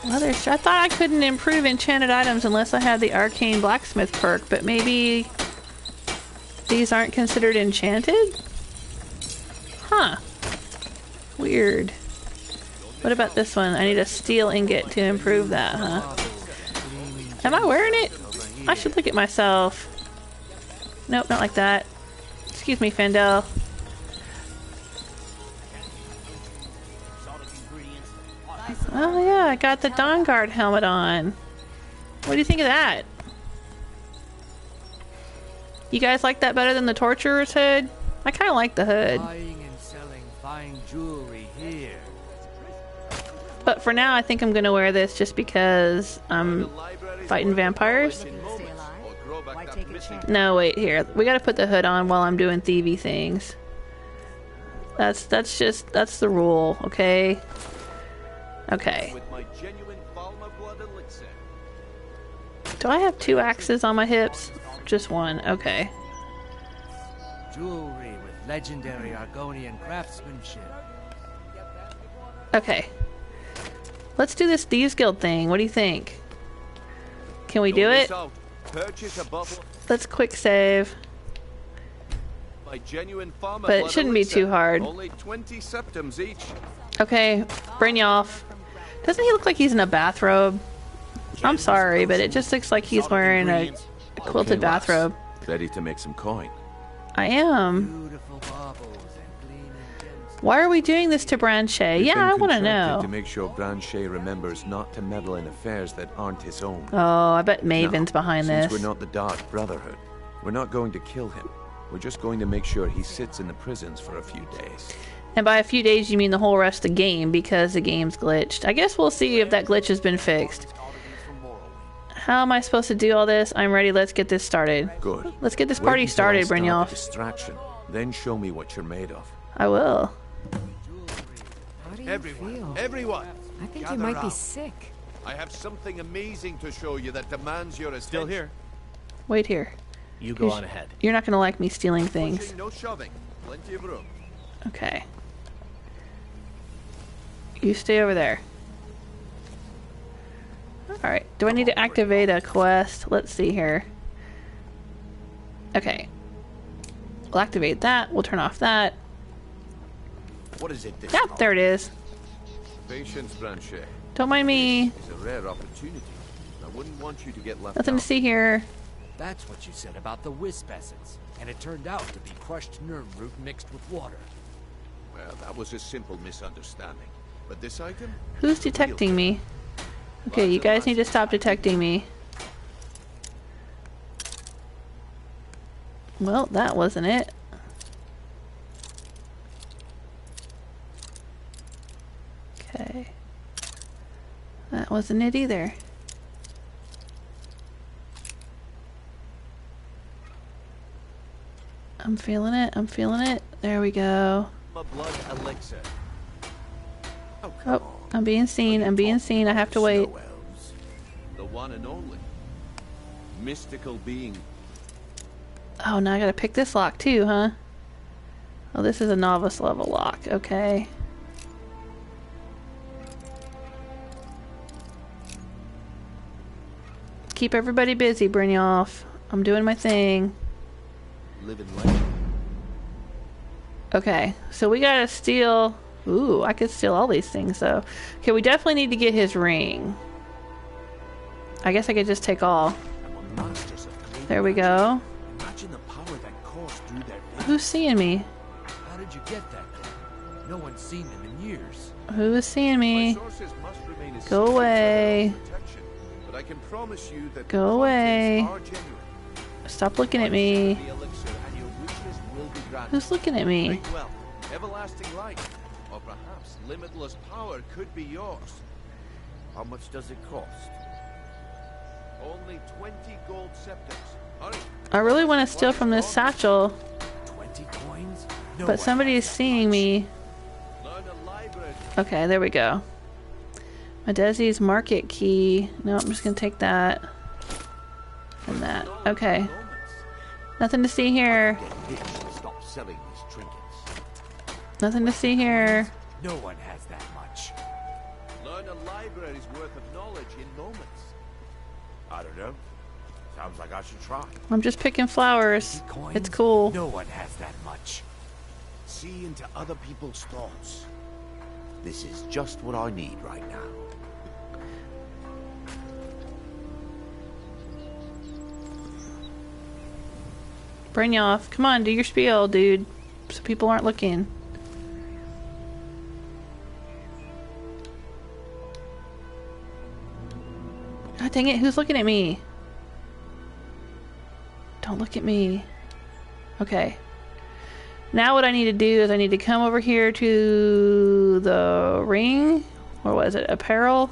I thought I couldn't improve enchanted items unless I had the arcane blacksmith perk, but maybe these aren't considered enchanted? Huh. Weird. What about this one? I need a steel ingot to improve that, huh? Am I wearing it? I should look at myself. Nope, not like that. Excuse me, Faendal. Oh yeah, I got the Dawnguard helmet on. What do you think of that? You guys like that better than the Torturer's hood? I kind of like the hood. Buying and selling fine jewelry here. But for now, I think I'm gonna wear this just because I'm fighting vampires. No, wait, here. We gotta put the hood on while I'm doing thievy things. That's the rule, okay? Okay. Do I have 2 axes on my hips? Just one, okay. Jewelry with legendary Argonian craftsmanship. Okay. Let's do this Thieves Guild thing. What do you think? Can we do it? Let's quick save. But it shouldn't be too hard. Only 20 septums each. Okay, Brynjolf. Doesn't he look like he's in a bathrobe? I'm sorry, but it just looks like he's wearing a quilted bathrobe. Ready to make some coin. I am. Why are we doing this to Branche? Yeah, I want to know. To make sure Branche remembers not to meddle in affairs that aren't his own. Oh, I bet Maven's behind this. Since we're not the Dark Brotherhood, we're not going to kill him. We're just going to make sure he sits in the prisons for a few days. And by a few days, you mean the whole rest of the game, because the game's glitched. I guess we'll see if that glitch has been fixed. How am I supposed to do all this? I'm ready. Let's get this started. Good. Let's get this party started, Brynjolf. Distraction. Then show me what you're made of. I will. How do you feel? Everyone! I think you might be sick. I have something amazing to show you that demands your attention. Still here. Wait here. You go on ahead. You're not going to like me stealing things. Pushing, no shoving. Plenty of room. Okay. You stay over there. Alright, do I need to activate a quest? Let's see here. Okay. We'll activate that. We'll turn off that. What is it this Yep, there it is. Patience, Branche. Don't mind me. It's a rare opportunity. I wouldn't want you to get left Nothing out. to see here. That's what you said about the wisp essence, and it turned out to be crushed nerve root mixed with water. Well, that was a simple misunderstanding. But this item? Who's detecting me? Okay, you guys need to stop detecting me. Well, that wasn't it. Okay. That wasn't it either. I'm feeling it. I'm feeling it. There we go. A blood elixir. Oh, I'm being seen. I'm being seen. I have to wait. The one and only. Mystical being. Oh, now I gotta pick this lock too, huh? Oh, this is a novice level lock. Okay. Keep everybody busy, Brynjolf. I'm doing my thing. Living legend. Okay, so we gotta steal... Ooh, I could steal all these things, though. Okay, we definitely need to get his ring. I guess I could just take all. There we go. Imagine the power that coursed through their... Who's seeing me? How did you get that? No one's seen them in years. Who is seeing me? Go away. But I can promise you that Go away. Stop looking at me. Who's looking at me? Everlasting light, or perhaps limitless power could be yours. How much does it cost? Only 20 gold septums. Hurry. I really want to steal from this satchel. 20 coins? But somebody is seeing me. Okay, there we go. My Desi's market key. No, I'm just going to take that. And that. Okay. Nothing to see here. Stop selling these trinkets. Nothing to see here. No one has that much. Learn a library's worth of knowledge in moments. I don't know. Sounds like I should try. I'm just picking flowers. It's cool. No one has that much. See into other people's thoughts. This is just what I need right now. Brynjolf, come on, do your spiel, dude. So people aren't looking. God dang it, who's looking at me? Don't look at me. Okay. Now what I need to do is I need to come over here to the ring. Or was it? Apparel?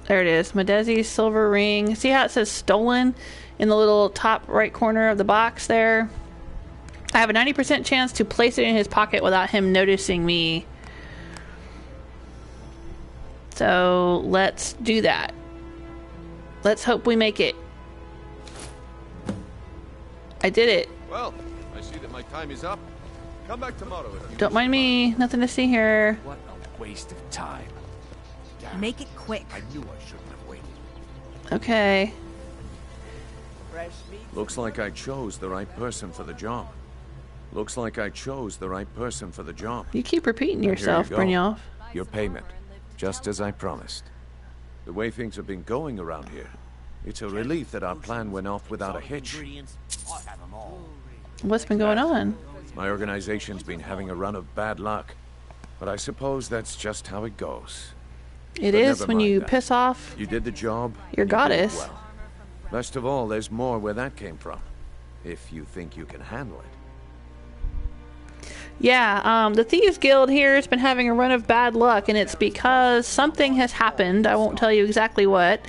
There it is. Madesi's silver ring. See how it says stolen in the little top right corner of the box there? I have a 90% chance to place it in his pocket without him noticing me. So let's do that. Let's hope we make it. I did it. Well, I see that my time is up. Come back tomorrow if you Don't mind me. Nothing to see here. What a waste of time. Damn. Make it quick. I knew I shouldn't have waited. Okay. Looks like I chose the right person for the job. Looks like I chose the right person for the job. You keep repeating And yourself, here you go. Brynjolf. Your payment, just as I promised. The way things have been going around here, it's a relief that our plan went off without a hitch. What's been going on? My organization's been having a run of bad luck, but I suppose that's just how it goes. It But is never when mind you that. piss off You did the job. your you did it goddess. well. Best of all, there's more where that came from, if you think you can handle it. Yeah, the Thieves Guild here has been having a run of bad luck, and it's because something has happened, I won't tell you exactly what,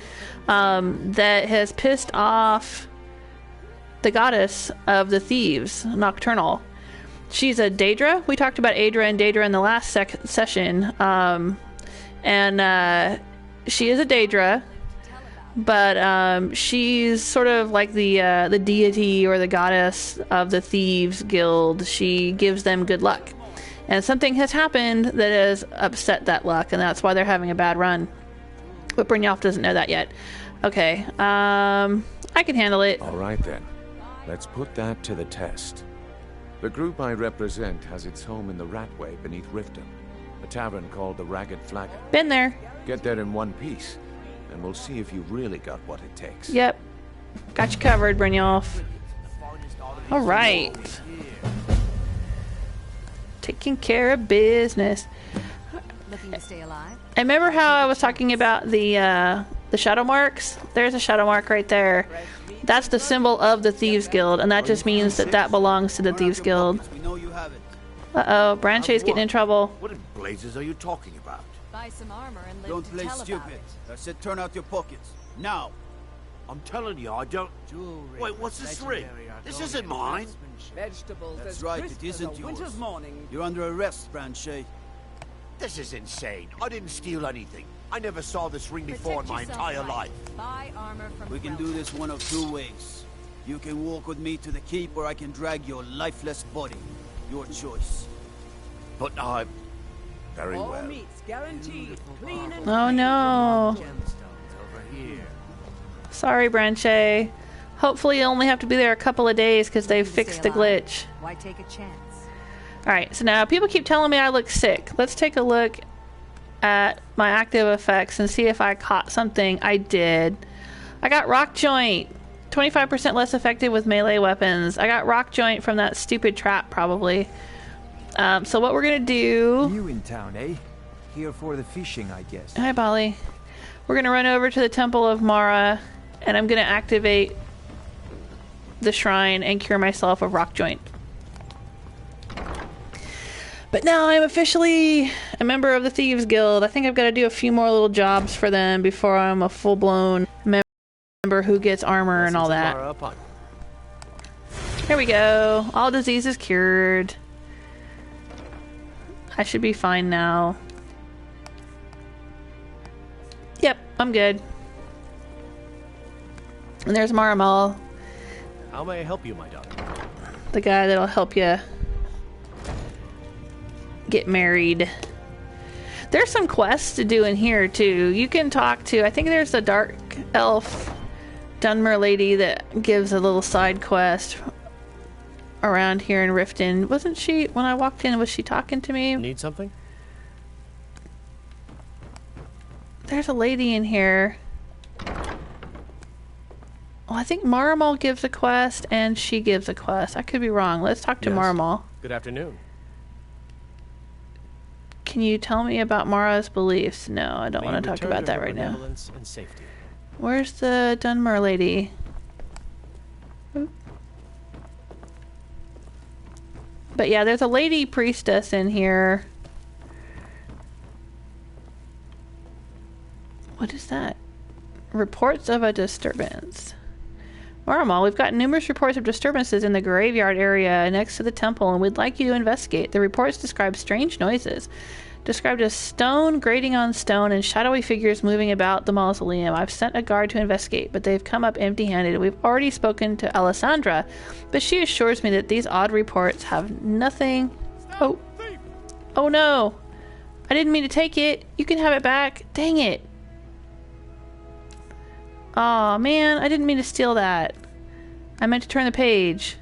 that has pissed off the goddess of the thieves, Nocturnal. She's a Daedra. We talked about Aedra and Daedra in the last session, and she is a Daedra, but she's sort of like the deity or the goddess of the Thieves Guild. She gives them good luck, and something has happened that has upset that luck, and that's why they're having a bad run. But Brynjolf doesn't know that yet. Okay, I can handle it. All right then, let's put that to the test. The group I represent has its home in the Ratway beneath Riften, a tavern called the Ragged Flagon. Been there. Get there in one piece, and we'll see if you've really got what it takes. Yep. Got you covered, Brynjolf. Alright. Taking care of business. Looking to stay alive? I remember how I was talking about the shadow marks? There's a shadow mark right there. That's the symbol of the Thieves Guild, and that just means that that belongs to the Thieves Guild. Uh-oh, Branche's getting in trouble. What in blazes are you talking about? Buy some armor and live Don't to play tell about stupid. it. I said turn out your pockets. Now! I'm telling you, I don't... Wait, what's this ring? This isn't mine. Vegetables That's as right, crisp it as isn't a winter's yours. morning. You're under arrest, Branchet. This is insane. I didn't steal anything. I never saw this ring before in my Protect entire yourself, life. Buy armor from We can do this one of two ways. You can walk with me to the keep, or I can drag your lifeless body. Your choice. But I'm... Very All well. meats guaranteed, clean and Oh no. Sorry, Branche. Hopefully you'll only have to be there a couple of days because they've fixed the glitch. Why take a chance? Alright, so now people keep telling me I look sick. Let's take a look at my active effects and see if I caught something. I did. I got rockjoint. 25% less effective with melee weapons. I got rockjoint from that stupid trap, probably. So what we're gonna do... New in town, eh? Here for the fishing, I guess. Hi, Bali. We're gonna run over to the Temple of Mara, and I'm gonna activate the shrine and cure myself of rockjoint. But now I'm officially a member of the Thieves Guild. I think I've got to do a few more little jobs for them before I'm a full-blown member who gets armor and all that. Here we go. All diseases cured. I should be fine now. Yep, I'm good. And there's Maramal, How may I help you, my daughter? the guy that'll help you get married. There's some quests to do in here too. You can talk to, I think there's a dark elf Dunmer lady that gives a little side quest around here in Riften. Wasn't she, when I walked in, was she talking to me? Need something? There's a lady in here. Well, I think Marmal gives a quest and she gives a quest. I could be wrong. Let's talk to Marmal. Good afternoon. Can you tell me about Mara's beliefs? No, I don't want to talk about that right now. And safety. Where's the Dunmer lady? Oop. But yeah, there's a lady priestess in here. What is that? Reports of a disturbance. Marmal, we've got numerous reports of disturbances in the graveyard area next to the temple, and we'd like you to investigate. The reports describe strange noises, described as stone grating on stone and shadowy figures moving about the mausoleum. I've sent a guard to investigate, but they've come up empty-handed. We've already spoken to Alessandra, but she assures me that these odd reports have nothing... Oh. Oh no! I didn't mean to take it. You can have it back. Dang it. Aw, man, I didn't mean to steal that. I meant to turn the page.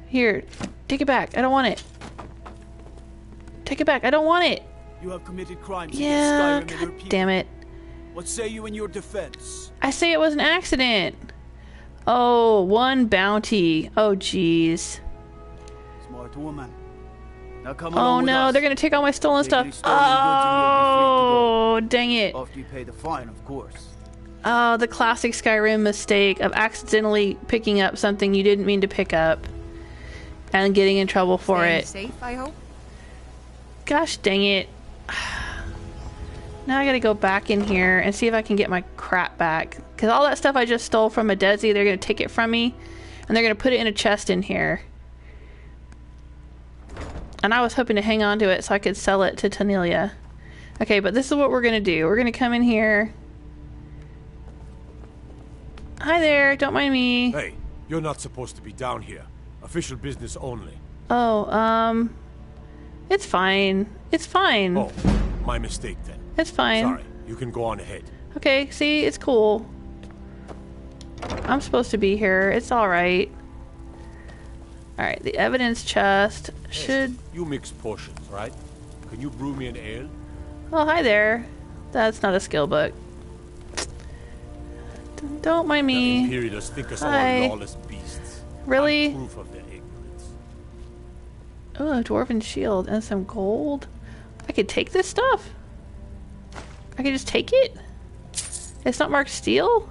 Here, take it back. I don't want it. Take it back. I don't want it. You have committed crimes yeah, against Skyrim and your people. Damn it. What say you in your defense? I say it was an accident. Oh, one bounty. Oh, jeez. Smart woman. Now come oh along with no, us. they're gonna take all my stolen stuff. Oh, dang it. After you pay the fine, of course. Oh, the classic Skyrim mistake of accidentally picking up something you didn't mean to pick up and getting in trouble for it. Safe, I hope. Gosh dang it. Now I gotta go back in here and see if I can get my crap back. Because all that stuff I just stole from a Desi, they're gonna take it from me and they're gonna put it in a chest in here. And I was hoping to hang on to it so I could sell it to Tanelia. Okay, but this is what we're gonna do. We're gonna come in here. Hi there, don't mind me. Hey, you're not supposed to be down here. Official business only. Oh, it's fine. It's fine. Oh, my mistake then. It's fine. Sorry, you can go on ahead. Okay, see, it's cool. I'm supposed to be here. It's alright. Alright, the evidence chest should... Hey, you mix potions, right? Can you brew me an ale? Oh, hi there. That's not a skill book. Don't mind me. The Imperials think us all lawless beasts. Really? I'm proof of their ignorance. Oh, a dwarven shield and some gold. I could take this stuff? I could just take it? It's not marked steel?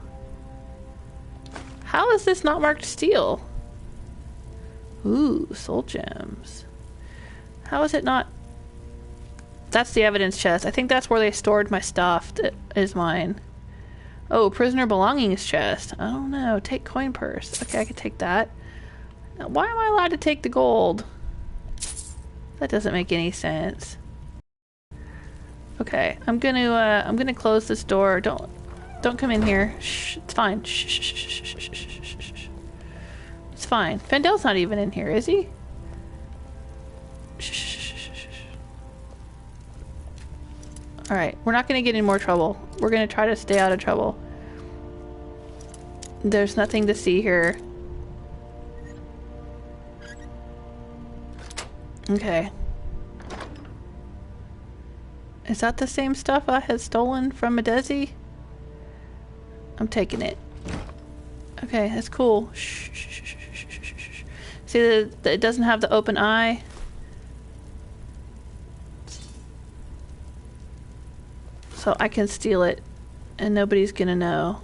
How is this not marked steel? Ooh, soul gems. How is it not? That's the evidence chest. I think that's where they stored my stuff that is mine. Oh, prisoner belongings chest. I don't know. Take coin purse. Okay, I could take that. Now, why am I allowed to take the gold? That doesn't make any sense. Okay, I'm gonna close this door. Don't come in here. Shh, it's fine. Shh, shh, shh, shh, shh, shh, shh, shh. It's fine. Faendal's not even in here, is he? Shh, shh, shh, shh, shh. All right, we're not gonna get in more trouble. We're gonna try to stay out of trouble. There's nothing to see here. Okay. Is that the same stuff I had stolen from Medezi? I'm taking it. Okay, that's cool. Shh, shh, shh, shh, shh, shh, shh. See that it doesn't have the open eye? So I can steal it and nobody's gonna know.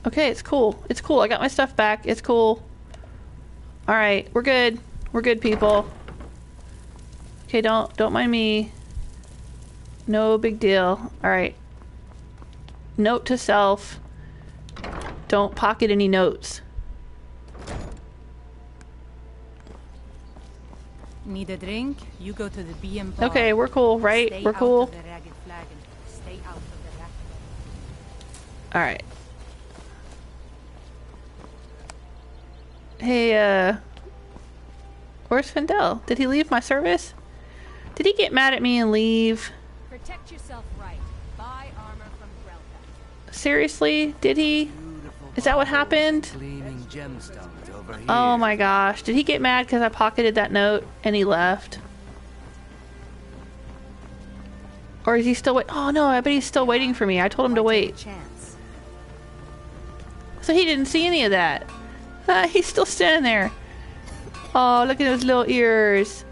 Okay, it's cool. It's cool. I got my stuff back. It's cool. Alright, we're good. We're good, people. Okay, don't mind me. No big deal. Alright. Note to self. Don't pocket any notes. Need a drink? You go to the BM bar. Okay, we're cool, right? Stay we're cool. Out of the Ragged Flagon. Stay out of the Ratway. Alright. Hey, where's Faendal? Did he leave my service? Did he get mad at me and leave? Protect yourself right. Buy armor from Grelka. Seriously? Did he? Is that what happened? Gleaming gemstones over here. Oh my gosh. Did he get mad because I pocketed that note and he left? Or is he still wait? Oh no, I bet he's still waiting for me. I told him to wait. So he didn't see any of that. He's still standing there. Oh, look at those little ears.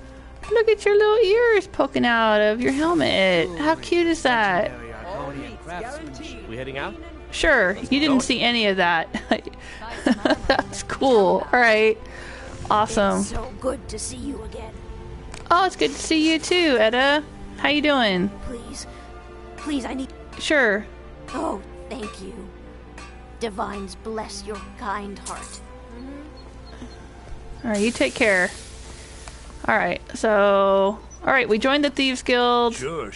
Look at your little ears poking out of your helmet. How cute is that? We heading out? Sure. You didn't see any of that. That's cool. All right. Awesome. It's so good to see you again. Oh, it's good to see you too, Edda. How you doing? Please, I need... Sure. Oh, thank you. Divines bless your kind heart. All right, you take care. All right, so... All right, we joined the Thieves Guild. Sure.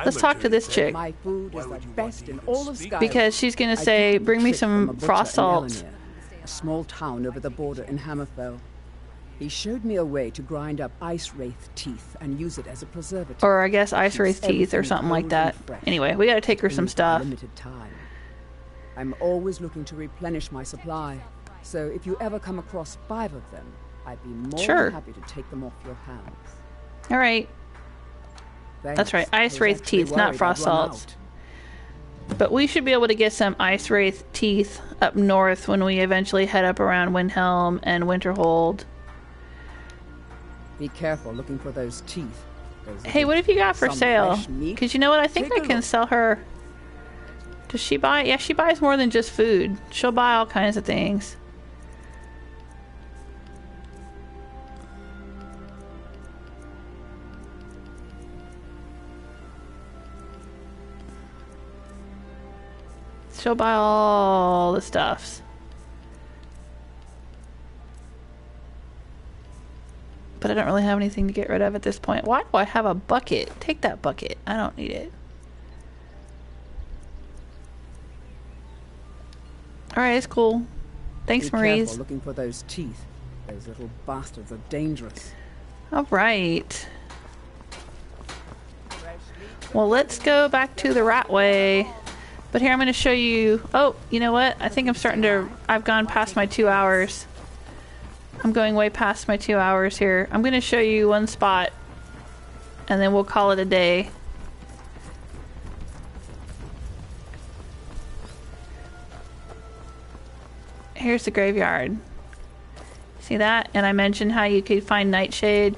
Let's talk to this chick. My food is the best in all of Skyrim. Because she's going to say, bring me some frost salt. A small town over the border in Hammerfell. He showed me a way to grind up ice wraith teeth and use it as a preservative. Or I guess ice wraith teeth or something like that. Anyway, we got to take her some stuff. Limited time. I'm always looking to replenish my supply. So if you ever come across 5 of them, I'd be more than happy to take them off your hands. All right. Thanks. That's right. Ice wraith teeth, not frost salts. But we should be able to get some ice wraith teeth up north when we eventually head up around Windhelm and Winterhold. Be careful looking for those teeth. Hey, what have you got for sale? Because you know what? I think I can sell her. Does she buy? Yeah, she buys more than just food. She'll buy all kinds of things. She'll buy all the stuffs. But I don't really have anything to get rid of at this point. Why do I have a bucket? Take that bucket. I don't need it. Alright, it's cool. Thanks, Maurice. Careful looking for those teeth. Those little bastards are dangerous. Alright. Well, let's go back to the Ratway. But here I'm going to show you... Oh, you know what? I think I'm starting to... I've gone past my 2 hours. I'm going way past my 2 hours here. I'm going to show you one spot. And then we'll call it a day. Here's the graveyard. See that? And I mentioned how you could find Nightshade.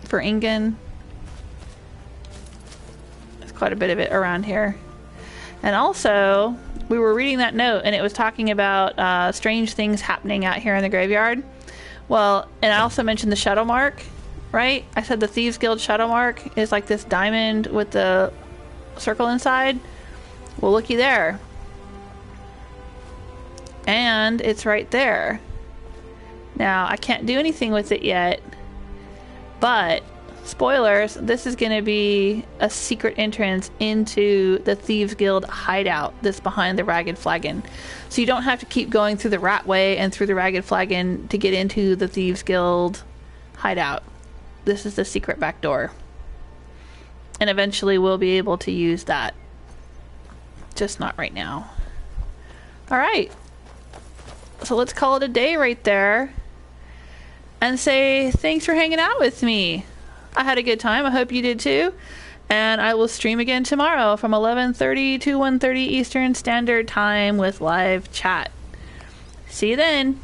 For Ingun. There's quite a bit of it around here. And also, we were reading that note and it was talking about strange things happening out here in the graveyard. Well, and I also mentioned the shadow mark, right? I said the Thieves Guild shadow mark is like this diamond with the circle inside. Well, looky there. And it's right there. Now, I can't do anything with it yet. But, spoilers, this is going to be a secret entrance into the Thieves Guild hideout that's behind the Ragged Flagon. So you don't have to keep going through the Ratway and through the Ragged Flagon to get into the Thieves Guild hideout. This is the secret back door. And eventually we'll be able to use that. Just not right now. Alright. So let's call it a day right there. And say thanks for hanging out with me. I had a good time. I hope you did too. And I will stream again tomorrow from 11:30 to 1:30 Eastern Standard Time with live chat. See you then.